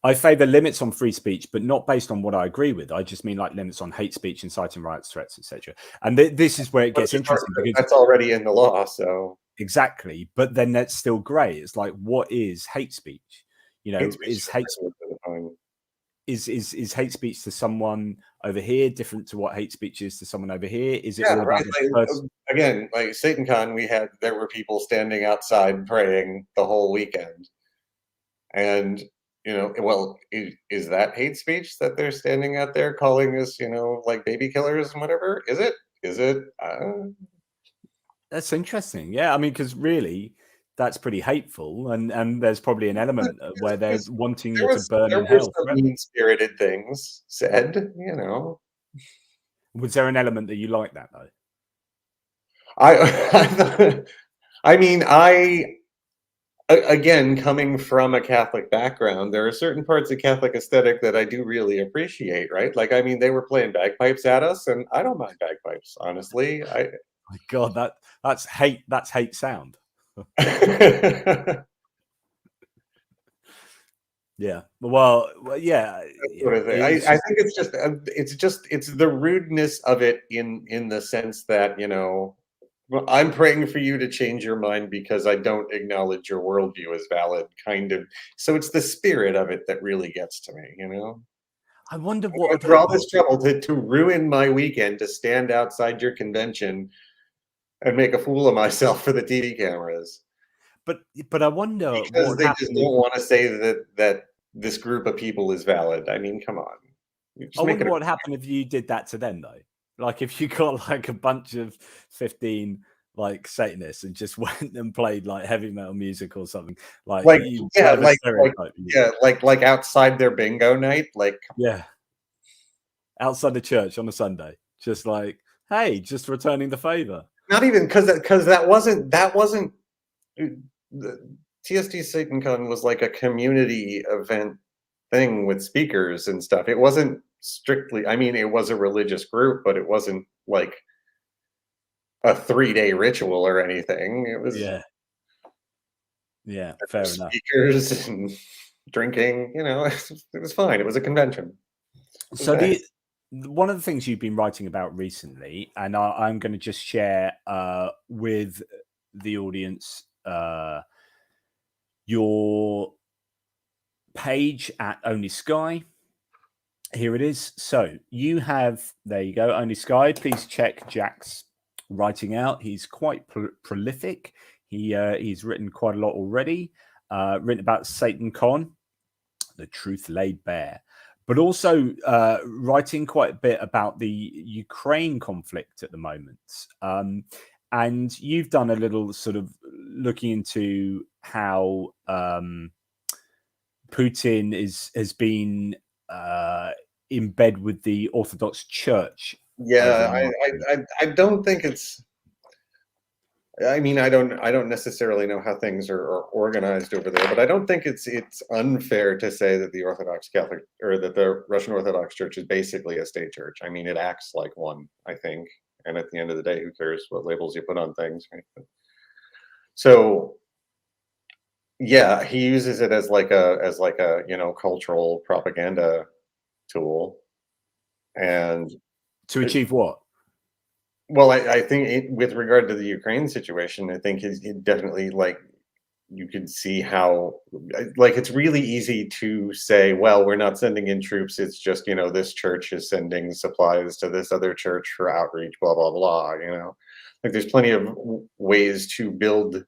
I favour limits on free speech, but not based on what I agree with. I just mean like limits on hate speech, inciting riots, threats, etc. And this is where it gets interesting because That's already in the law. So exactly, but then that's still grey. It's like, what is hate speech? You know, is hate speech to someone over here different to what hate speech is to someone over here? Is it all about the person? Again, like SatanCon, there were people standing outside praying the whole weekend, and you know, well, is that hate speech that they're standing out there calling us, you know, like baby killers and whatever? Is it? Is it? That's interesting. Yeah, I mean, because really, that's pretty hateful, and there's probably an element where they're wanting you to burn There in were hell some forever. mean-spirited things said, you know. Was there an element that you like that though? I I mean, again, coming from a Catholic background, there are certain parts of Catholic aesthetic that I do really appreciate, right? Like, I mean, they were playing bagpipes at us, and I don't mind bagpipes, honestly. My God, that's hate. That's hate sound. Yeah. Well, yeah. Sort of thing. I think it's the rudeness of it in the sense that, well, I'm praying for you to change your mind because I don't acknowledge your worldview as valid, kind of. So it's the spirit of it that really gets to me. I wonder I what went would through all happen. this trouble to ruin my weekend to stand outside your convention and make a fool of myself for the TV cameras But I wonder what because would they just happen if. don't want to say that this group of people is valid. I mean, come on. You're I just wonder making what would happen if you did that to them, though. Like if you got like a bunch of 15 like Satanists and just went and played like heavy metal music or something, like like you yeah, kind of stereotype. like outside their bingo night, like Yeah, outside the church on a Sunday, just like, hey, just returning the favor. not even because that wasn't the TST SatanCon was like a community event thing with speakers and stuff. It wasn't strictly, I mean, it was a religious group, but it wasn't like a 3-day ritual or anything. It was Yeah, yeah, fair enough. speakers and drinking, it was fine. It was a convention. It was So nice. one of the things you've been writing about recently, and I'm going to just share with the audience your page at Only Sky. Here it is. So you have, there you go, Only Sky. Please check Jack's writing out. He's quite prolific. He's written quite a lot already. Written about Satan Con, the truth laid bare, but also writing quite a bit about the Ukraine conflict at the moment. And you've done a little sort of looking into how Putin has been in bed with the Orthodox Church. Yeah, I don't think it's. I mean, I don't necessarily know how things are organized over there, but I don't think it's unfair to say that the Orthodox Catholic or that the Russian Orthodox Church is basically a state church. I mean, it acts like one, I think. And at the end of the day, who cares what labels you put on things, right? So yeah, he uses it as like a cultural propaganda tool. And To achieve what? well, I think with regard to the Ukraine situation, I think it definitely you could see how it's really easy to say, well, we're not sending in troops. It's just this church is sending supplies to this other church for outreach, blah blah blah. Like there's plenty of ways to build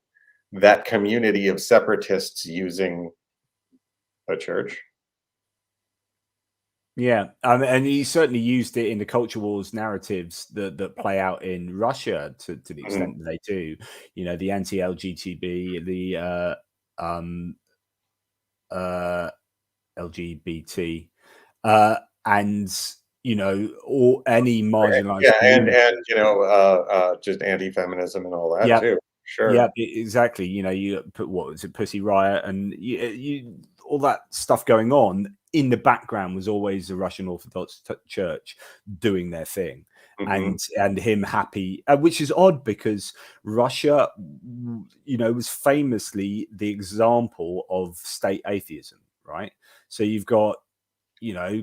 that community of separatists using a church. Yeah, and he certainly used it in the culture wars narratives that play out in Russia to the Mhm. extent that they do. The anti-LGBT, the uh, LGBT, and or any marginalized Yeah, and community. just anti-feminism and all that Yeah, too. yeah, Sure. exactly. You put, what was it, Pussy Riot, and you all that stuff going on in the background was always the Russian Orthodox Church doing their thing, Hmm. and him happy, which is odd because Russia, was famously the example of state atheism, right? So you've got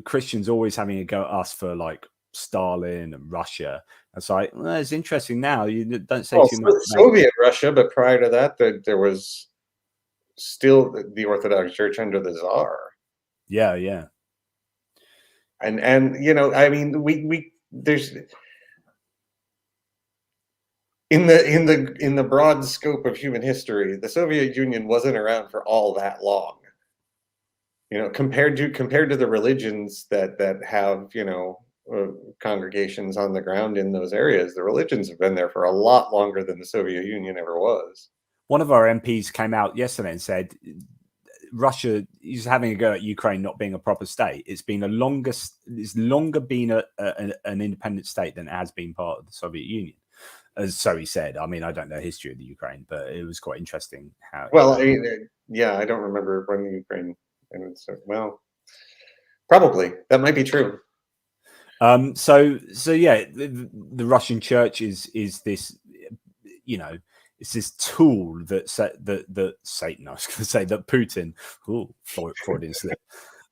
Christians always having a go at us for like Stalin and Russia. It's like, well, it's interesting now. You don't say Well, too much about. Soviet Russia, but prior to that, there was still the Orthodox Church under the Tsar, Yeah, yeah, and I mean, we there's in the broad scope of human history, the Soviet Union wasn't around for all that long. Compared to the religions that have congregations on the ground in those areas, the religions have been there for a lot longer than the Soviet Union ever was. one of our MPs came out yesterday and said Russia is having a go at Ukraine not being a proper state. It's longer been an independent state than it has been part of the Soviet Union. as so he said. I mean, I don't know the history of the Ukraine, but it was quite interesting how. Well, I mean, yeah, I don't remember when the Ukraine. And so, well, probably that might be true. So yeah, the Russian church is this, you know, it's this tool that Satan, I was going to say, that Putin, Freudian slip,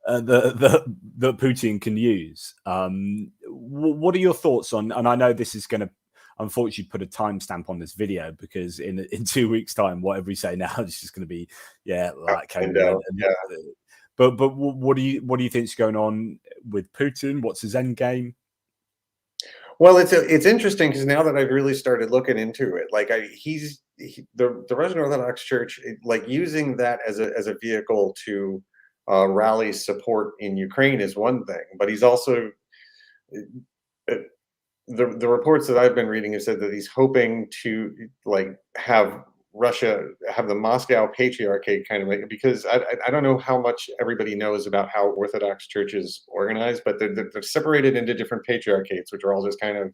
that Putin can use. What are your thoughts on? And I know this is going to unfortunately put a timestamp on this video, because in 2 weeks' time, whatever we say now is just going to be that came. Yeah. But what do you think is going on with Putin? What's his end game? Well, it's interesting, because now that I've really started looking into it, like the Russian Orthodox Church, like using that as a vehicle to rally support in Ukraine is one thing, but he's also the reports that I've been reading have said that he's hoping to like have Russia have the Moscow Patriarchate kind of like, because I don't know how much everybody knows about how Orthodox Church is organized, but they're separated into different patriarchates, which are all just kind of,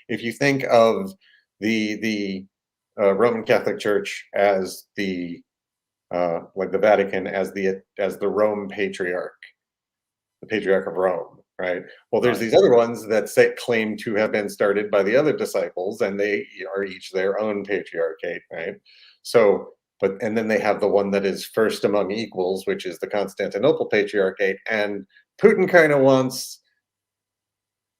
if you think of the Roman Catholic Church as the like the Vatican as the Rome Patriarch, the Patriarch of Rome, right? Well, there's these other ones that claim to have been started by the other disciples, and they are each their own patriarchate, right? So, and then they have the one that is first among equals, which is the Constantinople Patriarchate, and Putin kind of wants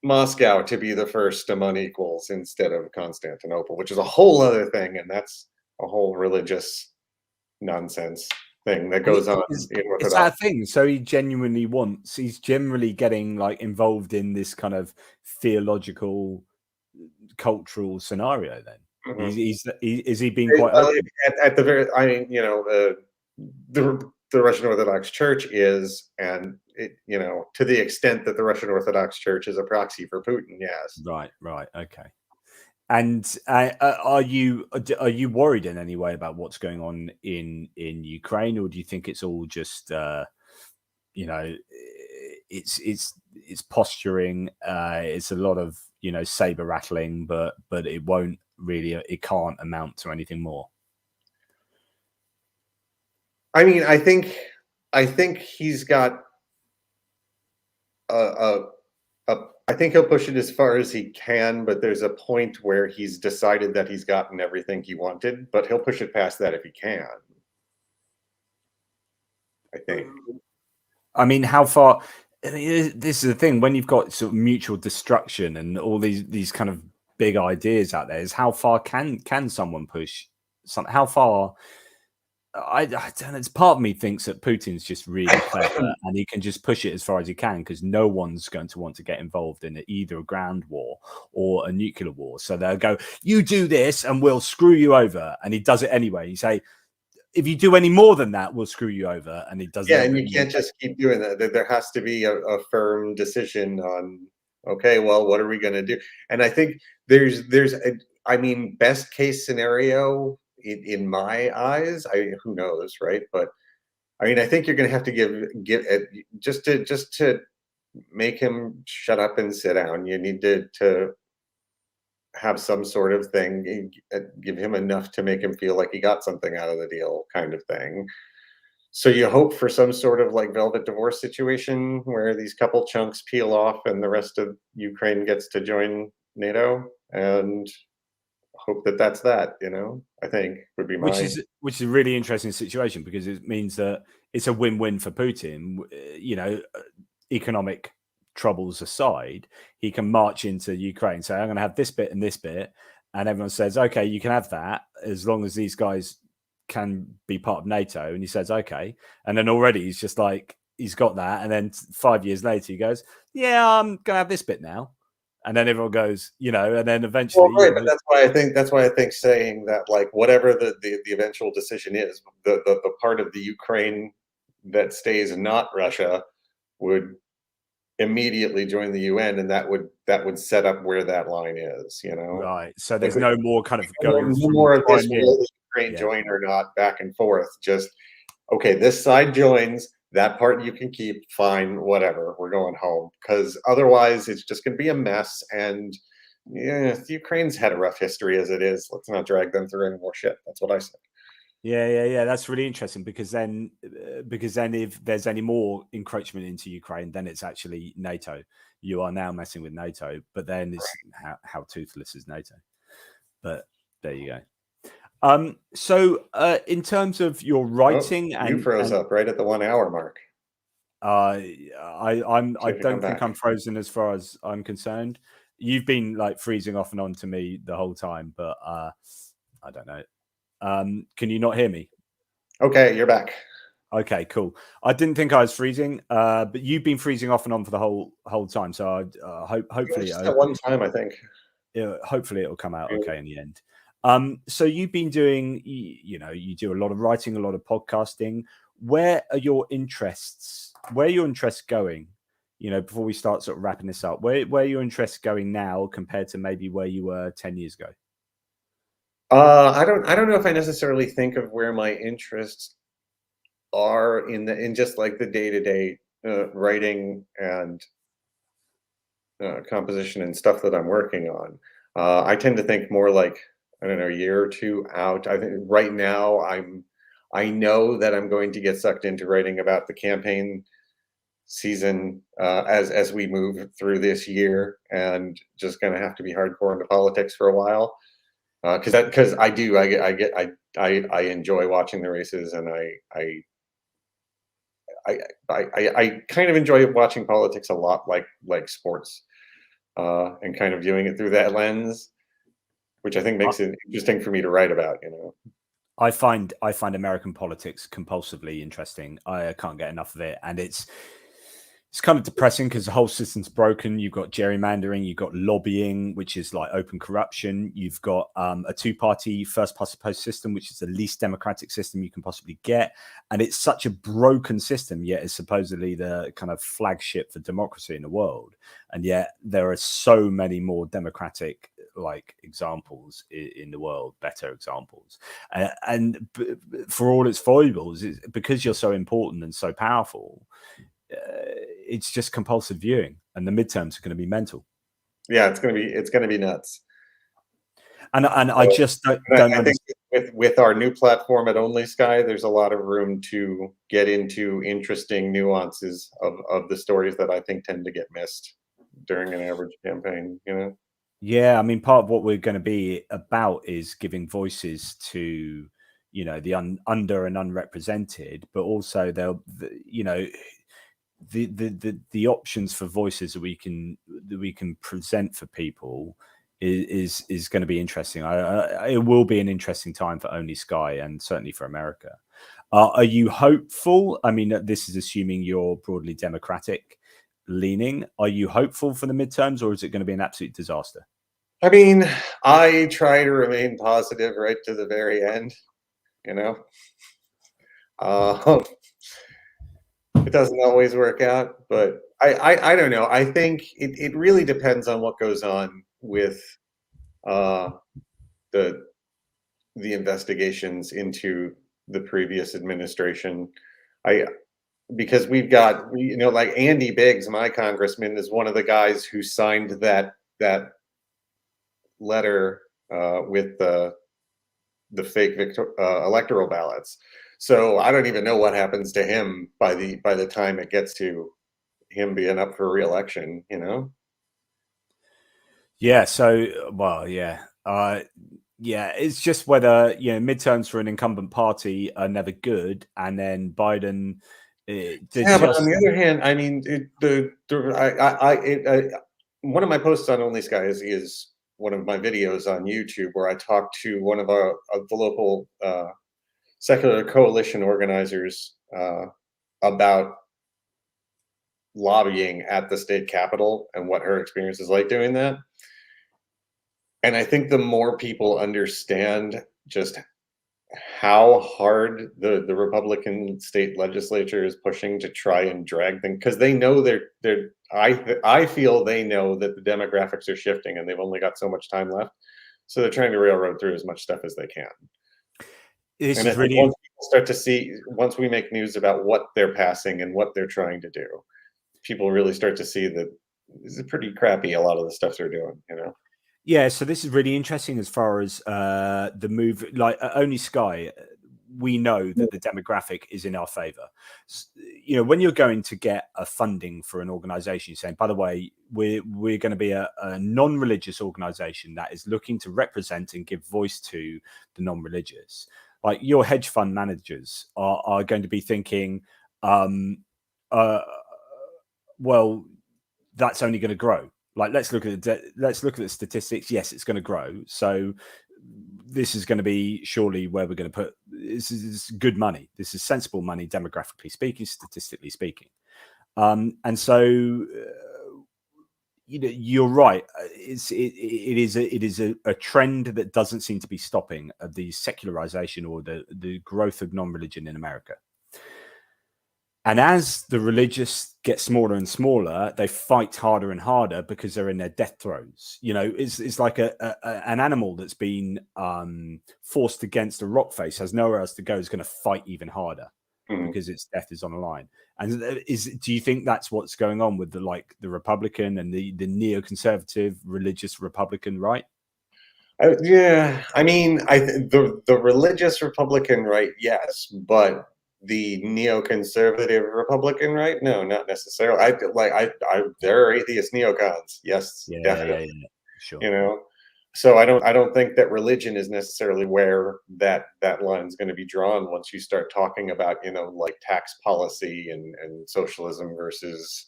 Moscow to be the first among equals instead of Constantinople, which is a whole other thing, and that's a whole religious nonsense thing that goes on in Orthodox. It's that thing. So he's generally getting like involved in this kind of theological, cultural scenario. Then is he being quite at the very? I mean, the Russian Orthodox Church is, and it, to the extent that the Russian Orthodox Church is a proxy for Putin, yes. Right, okay. And are you worried in any way about what's going on in Ukraine, or do you think it's all just it's posturing? It's a lot of saber rattling, but it won't really, it can't amount to anything more. I mean, I think he's got I think he'll push it as far as he can, but there's a point where he's decided that he's gotten everything he wanted, but he'll push it past that if he can. I think. I mean, how far? I mean, this is the thing, when you've got sort of mutual destruction and all these kind of big ideas out there, is how far can someone push something? How far? I don't know. It's part of me thinks that Putin's just really clever and he can just push it as far as he can, because no one's going to want to get involved in either a ground war or a nuclear war. So they'll go, you do this and we'll screw you over. And he does it anyway. You say, if you do any more than that, we'll screw you over. And he does. Yeah, and you can't just keep doing that. There has to be a firm decision on, okay, well, what are we going to do? And I think I mean, best case scenario, in my eyes, who knows, right? But I mean, I think you're going to have to give it just to make him shut up and sit down. You need to have some sort of thing, give him enough to make him feel like he got something out of the deal, kind of thing. So you hope for some sort of like velvet divorce situation where these couple chunks peel off and the rest of Ukraine gets to join NATO, and hope that that's that, I think would be which is a really interesting situation, because it means that it's a win-win for Putin. Economic troubles aside, he can march into Ukraine, say, I'm going to have this bit and this bit, and everyone says, okay, you can have that as long as these guys can be part of NATO. And he says, okay, and then already he's just like, he's got that, and then 5 years later he goes, yeah, I'm going to have this bit now. And then everyone goes, and then eventually. Well, right, but that's why I think saying that, like, whatever the eventual decision is, the part of the Ukraine that stays not Russia would immediately join the UN, and that would set up where that line is, Right. So there's no more kind of going no more of this, will the Ukraine join or not, back and forth. Just, okay, this side joins. That part you can keep, fine, whatever, we're going home. Because otherwise it's just going to be a mess, and yeah, Ukraine's had a rough history as it is. Let's not drag them through any more shit. That's what I said. Yeah. That's really interesting because then if there's any more encroachment into Ukraine, then it's actually NATO. You are now messing with NATO, but then it's how toothless is NATO? But there you go. So in terms of your writing, you froze up right at the 1 hour mark. I don't think back. I'm frozen as far as I'm concerned. You've been like freezing off and on to me the whole time, but I don't know. Can you not hear me? Okay, you're back. Okay, cool. I didn't think I was freezing, but you've been freezing off and on for the whole time. So hopefully, Just at one time, I think. Hopefully it'll come out okay in the end. So you've been doing, you do a lot of writing, a lot of podcasting. Where are your interests? Where are your interests going? Before we start sort of wrapping this up, where are your interests going now compared to maybe where you were 10 years ago? I don't know if I necessarily think of where my interests are in just like the day-to-day writing and composition and stuff that I'm working on. I tend to think more like, I don't know, a year or two out. I think right now I know that I'm going to get sucked into writing about the campaign season as we move through this year, and just gonna have to be hardcore into politics for a while. Because I enjoy watching the races, and I kind of enjoy watching politics a lot, like sports, and kind of viewing it through that lens, which I think makes it interesting for me to write about. I find American politics compulsively interesting. I can't get enough of it, and it's kind of depressing because the whole system's broken. You've got gerrymandering, you've got lobbying, which is like open corruption. You've got a two-party first past the post system, which is the least democratic system you can possibly get. And it's such a broken system, yet it's supposedly the kind of flagship for democracy in the world. And yet there are so many more democratic like examples in the world, better examples. And for all its foibles, because you're so important and so powerful, it's just compulsive viewing, and the midterms are going to be mental. Yeah, it's gonna be nuts. And I just don't I think with our new platform at Only Sky, there's a lot of room to get into interesting nuances of the stories that I think tend to get missed during an average campaign. Yeah, I mean, part of what we're going to be about is giving voices to the under and unrepresented, but also the options for voices that we can present for people is going to be interesting. It will be an interesting time for Only Sky, and certainly for America. Are you hopeful? I mean, this is assuming you're broadly democratic leaning. Are you hopeful for the midterms, or is it going to be an absolute disaster? I mean, I try to remain positive right to the very end. It doesn't always work out, but I don't know. I think it really depends on what goes on with the investigations into the previous administration. Because we've got, like Andy Biggs, my congressman, is one of the guys who signed that letter with the fake electoral ballots. So I don't even know what happens to him by the time it gets to him being up for re-election. Yeah. So, well, yeah. Yeah, it's just whether midterms for an incumbent party are never good, and then Biden. But on the other hand, I mean, one of my posts on Only Sky is one of my videos on YouTube where I talked to one of the local secular coalition organizers about lobbying at the state capitol and what her experience is like doing that. And I think the more people understand just how hard the Republican state legislature is pushing to try and drag things, because they know I feel they know that the demographics are shifting and they've only got so much time left. So they're trying to railroad through as much stuff as they can. This is really, once people start to see, once we make news about what they're passing and what they're trying to do, people really start to see that this is pretty crappy, a lot of the stuff they're doing. Yeah, so this is really interesting as far as the move, like Only Sky, we know that the demographic is in our favor. You know, when you're going to get a funding for an organization, you're saying, by the way, we're going to be a non-religious organization that is looking to represent and give voice to the non-religious. Like your hedge fund managers are going to be thinking, uh, well, that's only going to grow. Like let's look at the statistics. Yes, it's going to grow. So this is going to be surely where we're going to put. This is good money. This is sensible money, demographically speaking, statistically speaking. And so you know, you're right. It is a trend that doesn't seem to be stopping of the secularization or the growth of non-religion in America. And as the religious get smaller and smaller, they fight harder and harder because they're in their death throes. You know, it's like an animal that's been forced against a rock face, has nowhere else to go, is going to fight even harder because its death is on the line. And do you think that's what's going on with the Republican and the neoconservative religious Republican right? Yeah, I mean, the religious Republican right, yes, but the neoconservative Republican right, no, not necessarily. There are atheist neocons, yes, definitely. Yeah. Sure. You know, so I don't think that religion is necessarily where that line is going to be drawn once you start talking about, like tax policy and socialism versus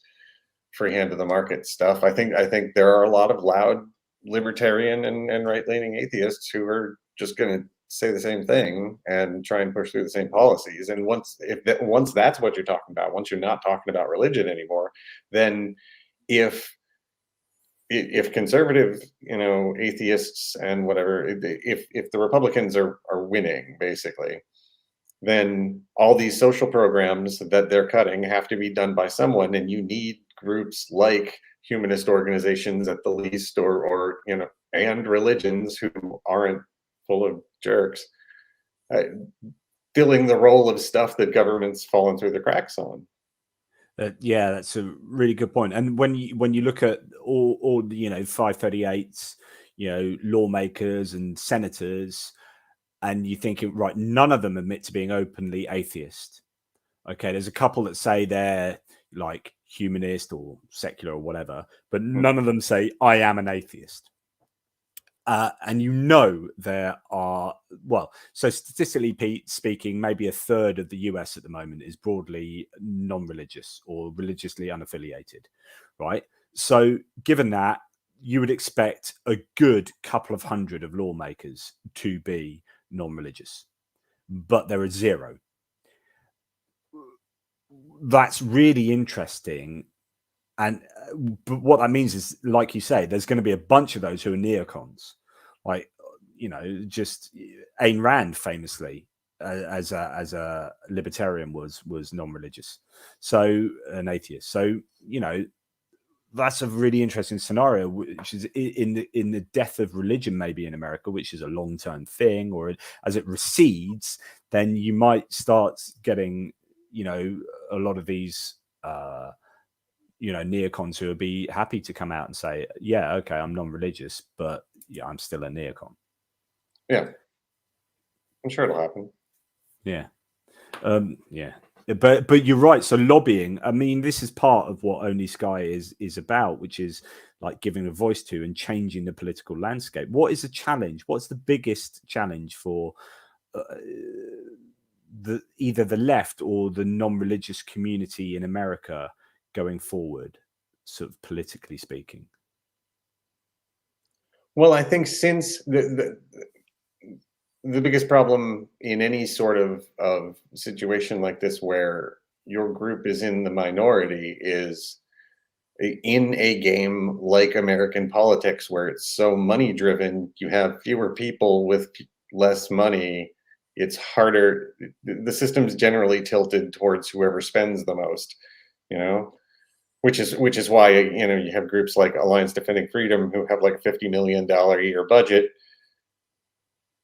free hand of the market stuff. I think there are a lot of loud libertarian and right-leaning atheists who are just going to say the same thing and try and push through the same policies. And once that's what you're talking about, once you're not talking about religion anymore, then if conservative, atheists and whatever, if the Republicans are winning, basically, then all these social programs that they're cutting have to be done by someone, and you need groups like humanist organizations at the least, or and religions who aren't full of jerks, uh, filling the role of stuff that government's fallen through the cracks on. Yeah, that's a really good point. And when you look at all the 538s, lawmakers and senators, and you think, right, none of them admit to being openly atheist. Okay, there's a couple that say they're like humanist or secular or whatever, but none of them say I am an atheist. And there are, well, so statistically speaking, maybe a third of the US at the moment is broadly non-religious or religiously unaffiliated, right? So given that, you would expect a good couple of hundred of lawmakers to be non-religious, but there are zero. That's really interesting. And but what that means is, like you say, there's going to be a bunch of those who are neocons, like just Ayn Rand famously, as a libertarian, was non-religious, so an atheist. So that's a really interesting scenario, which is in the death of religion, maybe in America, which is a long-term thing, or as it recedes, then you might start getting a lot of these. Neocons who would be happy to come out and say, yeah, okay, I'm non-religious, but yeah, I'm still a neocon. Yeah, I'm sure it'll happen. Yeah. Yeah. But you're right. So lobbying, I mean, this is part of what Only Sky is about, which is like giving a voice to and changing the political landscape. What is the challenge? What's the biggest challenge for either the left or the non-religious community in America going forward, sort of politically speaking? Well, I think since the biggest problem in any sort of situation like this where your group is in the minority is in a game like American politics, where it's so money driven, you have fewer people with less money. It's harder. The system's generally tilted towards whoever spends the most, you know, which is why you have groups like Alliance Defending Freedom who have like a $50 million a year budget,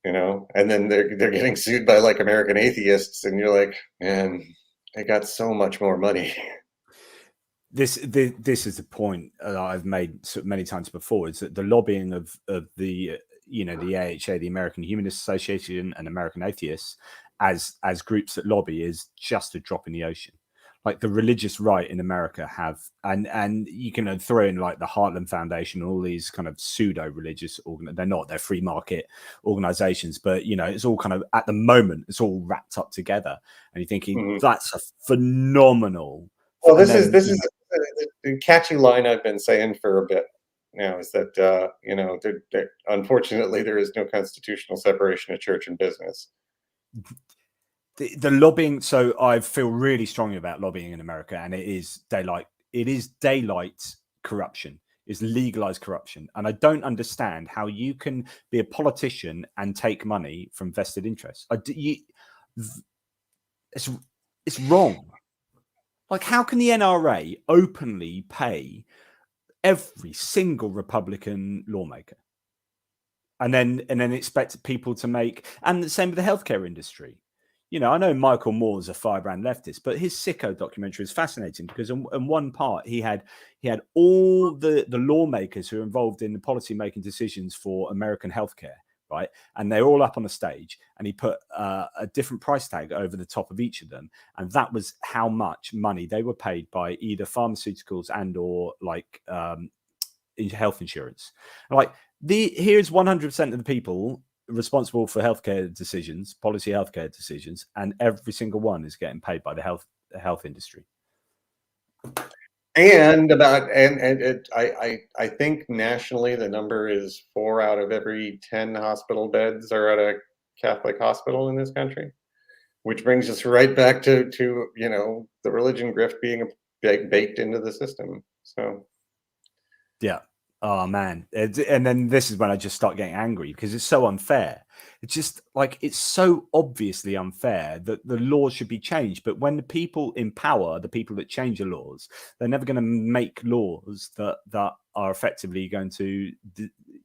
and then they're getting sued by like American atheists, and you're like, man, they got so much more money. this is the point that I've made so many times before, is that the lobbying of the the AHA, the American Humanist Association, and American Atheists as groups that lobby is just a drop in the ocean. Like the religious right in America have, and you can throw in like the Heartland Foundation and all these kind of pseudo religious they're free market organizations, but it's all kind of, at the moment, it's all wrapped up together, and you're thinking that's a phenomenal. Well, this is the catchy line I've been saying for a bit now, is that unfortunately there is no constitutional separation of church and business. The lobbying. So I feel really strongly about lobbying in America, and it is daylight. It is daylight corruption. It's legalized corruption, and I don't understand how you can be a politician and take money from vested interests. It's wrong. Like, how can the NRA openly pay every single Republican lawmaker, and then expect people to make? And the same with the healthcare industry. I know Michael Moore's a firebrand leftist, but his Sicko documentary is fascinating because in one part he had all the lawmakers who are involved in the policy making decisions for American healthcare, right? And they're all up on the stage, and he put a different price tag over the top of each of them, and that was how much money they were paid by either pharmaceuticals and or like health insurance. Like here's 100% of the people responsible for healthcare decisions, policy healthcare decisions, and every single one is getting paid by the health industry. And I think nationally the number is 4 out of every 10 hospital beds are at a Catholic hospital in this country, which brings us right back to the religion grift being baked into the system. So yeah. Oh man. And then this is when I just start getting angry, because it's so unfair. It's just like, it's so obviously unfair that the laws should be changed. But when the people in power, the people that change the laws, they're never going to make laws that are effectively going to,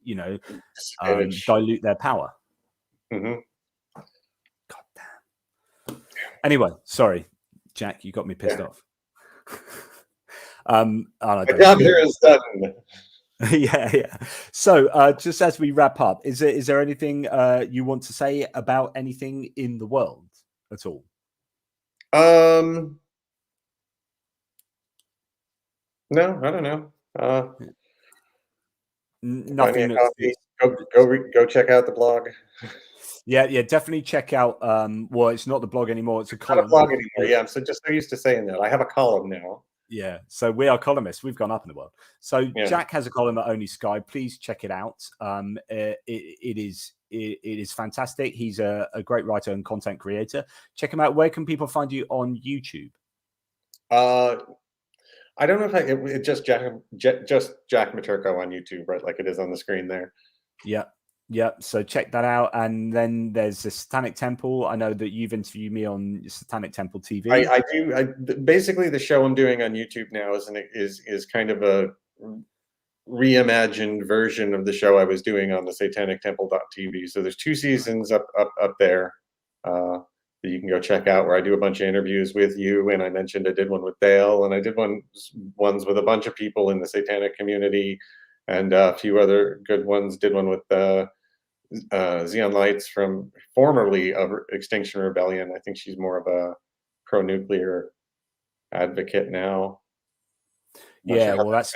dilute their power. Mm-hmm. God damn. Anyway, sorry, Jack, you got me pissed off. My job here is done. yeah. So just as we wrap up, is there anything you want to say about anything in the world at all? No, I don't know. Nothing. Go check out the blog. Yeah, definitely check out. Well, it's not the blog anymore; it's a column. Not a blog anymore. Yeah, I'm so used to saying that. I have a column now. Yeah, so we are columnists. We've gone up in the world. So Jack has a column at Only Sky. Please check it out. It is fantastic. He's a great writer and content creator. Check him out. Where can people find you on YouTube? I don't know if it's just Jack Matirko on YouTube, right? Like it is on the screen there. Yeah. So check that out. And then there's the Satanic Temple. I know that you've interviewed me on Satanic Temple TV. I do. Basically, the show I'm doing on YouTube now is kind of a reimagined version of the show I was doing on the Satanic Temple.tv. So there's 2 seasons up there that you can go check out, where I do a bunch of interviews with you. And I mentioned I did one with Dale, and I did ones with a bunch of people in the Satanic community, and a few other good ones. Did one with Xeon Lights, from formerly of Extinction Rebellion. I think she's more of a pro-nuclear advocate now. Yeah, well, that's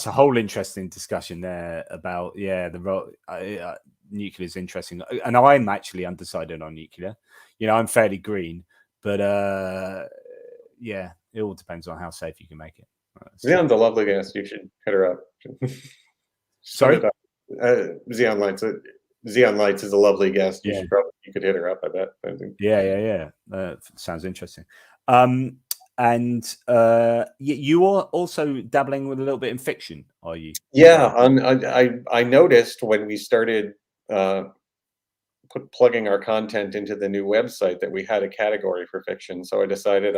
a whole interesting discussion there about nuclear is interesting, and I'm actually undecided on nuclear. I'm fairly green, but it all depends on how safe you can make it. Xeon's a lovely guest. You should hit her up. Sorry. Xeon Lights is a lovely guest. You could hit her up, I bet. Yeah. Sounds interesting. And you are also dabbling with a little bit in fiction, are you? Yeah, I noticed when we started plugging our content into the new website that we had a category for fiction. So I decided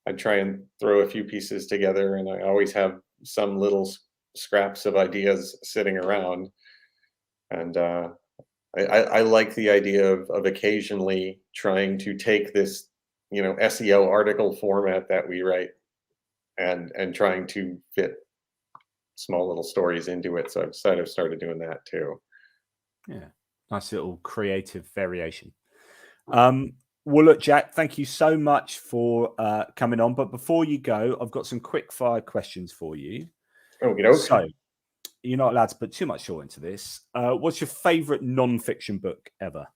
I'd try and throw a few pieces together, and I always have some little scraps of ideas sitting around. And I like the idea of occasionally trying to take this SEO article format that we write, and trying to fit small little stories into it. So I've started doing that too. Yeah, nice little creative variation. Well, look, Jack, thank you so much for coming on. But before you go, I've got some quick fire questions for you. Okay. So you're not allowed to put too much thought into this. What's your favorite non-fiction book ever?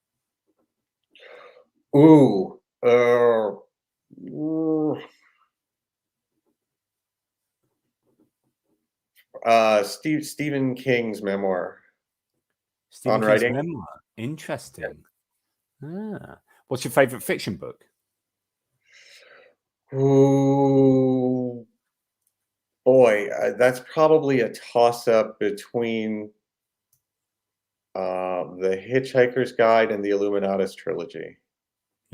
Ooh. Stephen King's memoir. Stephen On King's writing. memoir. Interesting. Ah. What's your favorite fiction book? Ooh, boy, that's probably a toss-up between the Hitchhiker's Guide and the Illuminatus trilogy.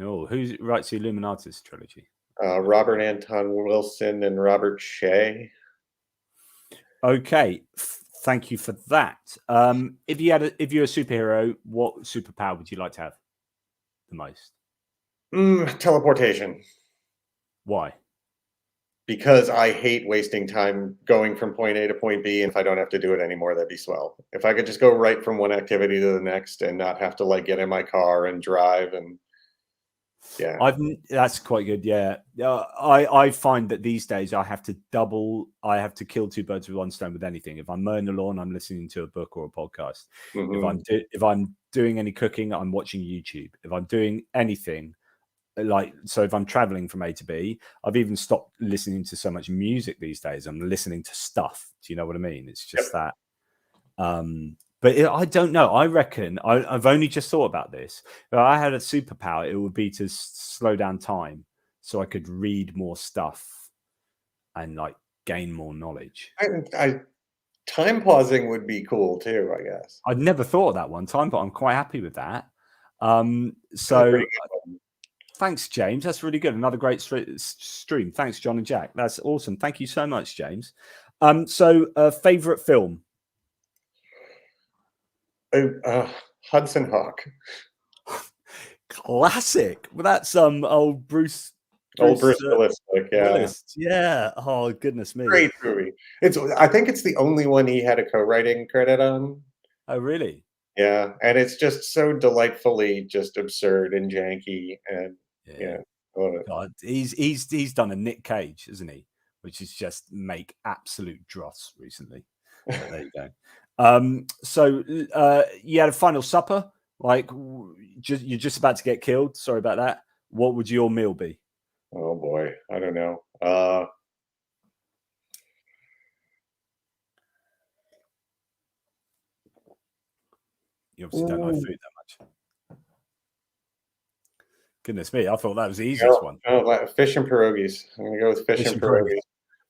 Oh, who writes the Illuminatus trilogy? Robert Anton Wilson and Robert Shea. Okay, thank you for that. If you're a superhero, what superpower would you like to have the most? Teleportation. Why? Because I hate wasting time going from point A to point B, and if I don't have to do it anymore, that'd be swell. If I could just go right from one activity to the next and not have to like get in my car and drive, and yeah. That's quite good. Yeah. I find that these days I have to kill two birds with one stone with anything. If I'm mowing the lawn, I'm listening to a book or a podcast. If I'm doing any cooking, I'm watching YouTube. If I'm doing anything, if I'm traveling from A to B, I've even stopped listening to so much music these days. I'm listening to stuff. Do you know what I mean? It's just that. But I don't know. I reckon I've only just thought about this. If I had a superpower, it would be to slow down time so I could read more stuff and like gain more knowledge. Time pausing would be cool too, I guess. I'd never thought of that one time, but I'm quite happy with that. Thanks, James. That's really good. Another great stream. Thanks, John and Jack. That's awesome. Thank you so much, James. Favorite film? Hudson Hawk. Classic. Well, that's old Bruce Willis. Yeah. Willis. Yeah. Oh goodness me. Great movie. I think it's the only one he had a co-writing credit on. Oh really? Yeah, and it's just so delightfully just absurd and janky, and yeah, I love it. God, he's done a Nick Cage, isn't he? Which is just make absolute dross recently. But there you go. So you had a final supper, like you're just about to get killed. Sorry about that. What would your meal be? Oh boy, I don't know. You obviously don't like food that much. Goodness me, I thought that was the easiest one. Oh, fish and pierogies. I'm gonna go with fish and pierogies.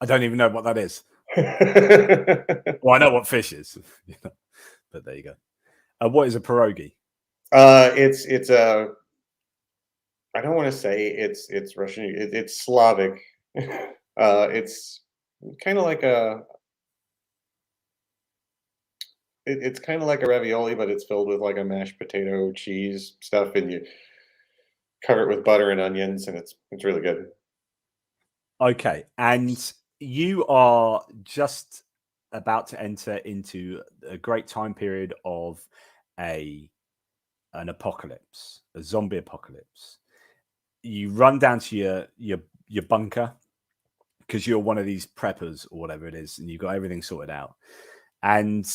I don't even know what that is. Well, I know what fish is, but there you go. What is a pierogi? It's a. I don't want to say it's Russian. It's Slavic. It's kind of like a. It's kind of like a ravioli, but it's filled with like a mashed potato cheese stuff, and you cover it with butter and onions, and it's really good. Okay, and you are just about to enter into a great time period of an apocalypse, a zombie apocalypse. You run down to your bunker because you're one of these preppers or whatever it is, and you've got everything sorted out. And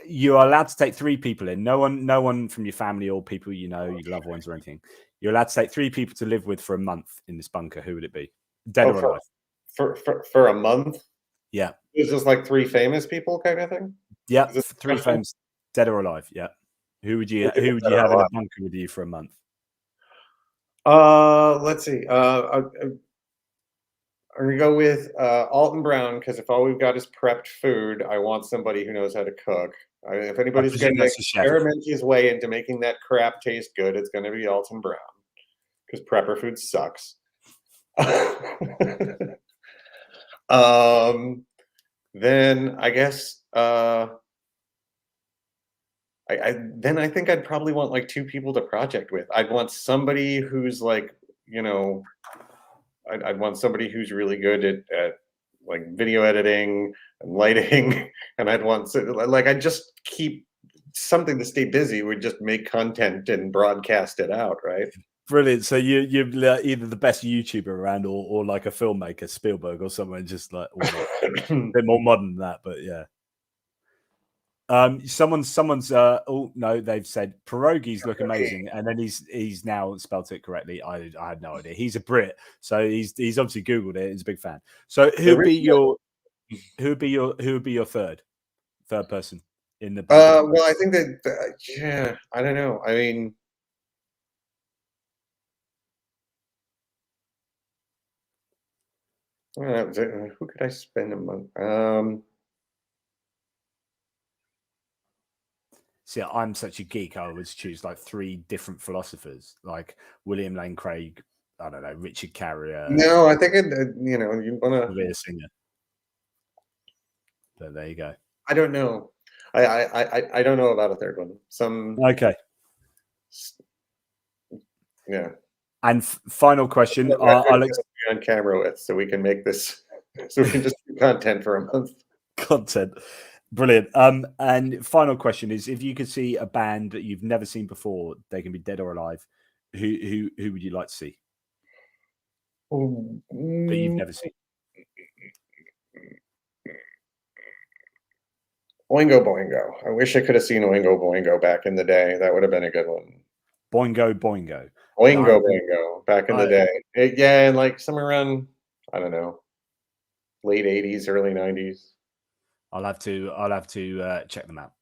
you are allowed to take 3 people in. No one from your family or people you know, your loved ones or anything. You're allowed to take 3 people to live with for a month in this bunker. Who would it be? Dead or alive? For a month? Yeah. Is this like 3 famous people kind of thing? Yeah, 3 famous, dead or alive. Yeah. Who would you have in a bunker with you for a month? Let's see. I'm gonna go with Alton Brown, because if all we've got is prepped food, I want somebody who knows how to cook. If anybody's going to experiment his way into making that crap taste good, it's going to be Alton Brown, because prepper food sucks. Then I guess I think I'd probably want like 2 people to project with. I'd want somebody who's like you know, I'd want somebody who's really good at like video editing and lighting, and I'd just keep something to stay busy. Would just make content and broadcast it out, right? Brilliant. So you're either the best YouTuber around, or like a filmmaker, Spielberg or someone, just like a bit more modern than that. But yeah. Someone's oh no, they've said pierogies look amazing, and then he's now spelt it correctly. I had no idea. He's a Brit, so he's obviously Googled it. He's a big fan. So who would be your third person in the well, I think that yeah, I don't know. I mean, who could I spend a month? See, I'm such a geek. I always choose like 3 different philosophers, like William Lane Craig. I don't know, Richard Carrier. No, I think you know, you want to be a singer. But there you go. I don't know. I don't know about a third one. Okay. Yeah. And final question. Alex, on camera with, so we can make this, so we can just do content for a month. Content. Brilliant. And final question is, if you could see a band that you've never seen before, they can be dead or alive, who would you like to see? That you've never seen. Oingo Boingo. I wish I could have seen Oingo Boingo back in the day. That would have been a good one. Boingo Boingo. Oingo Boingo back in the day. Yeah, and like somewhere around, I don't know, late 80s, early 90s. I'll have to check them out.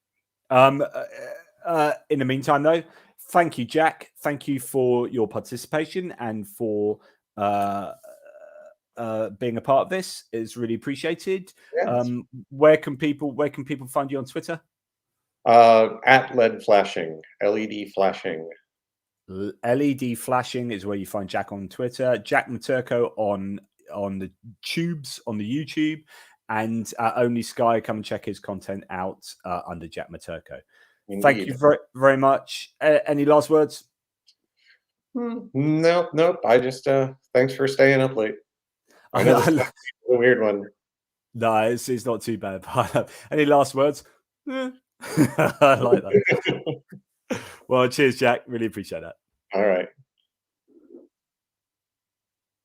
In the meantime, though, thank you, Jack. Thank you for your participation and for being a part of this. It's really appreciated. Yes. Where can people find you on Twitter? At LED flashing, LED flashing. LED flashing is where you find Jack on Twitter. Jack Matirko on the tubes, on the YouTube, and Only Sky. Come and check his content out under Jack Matirko. Indeed. Thank you very, very much. Any last words? Nope. I just thanks for staying up late. I know this is a weird one. No, it's not too bad. Any last words? I like that. Well, cheers, Jack. Really appreciate that. All right.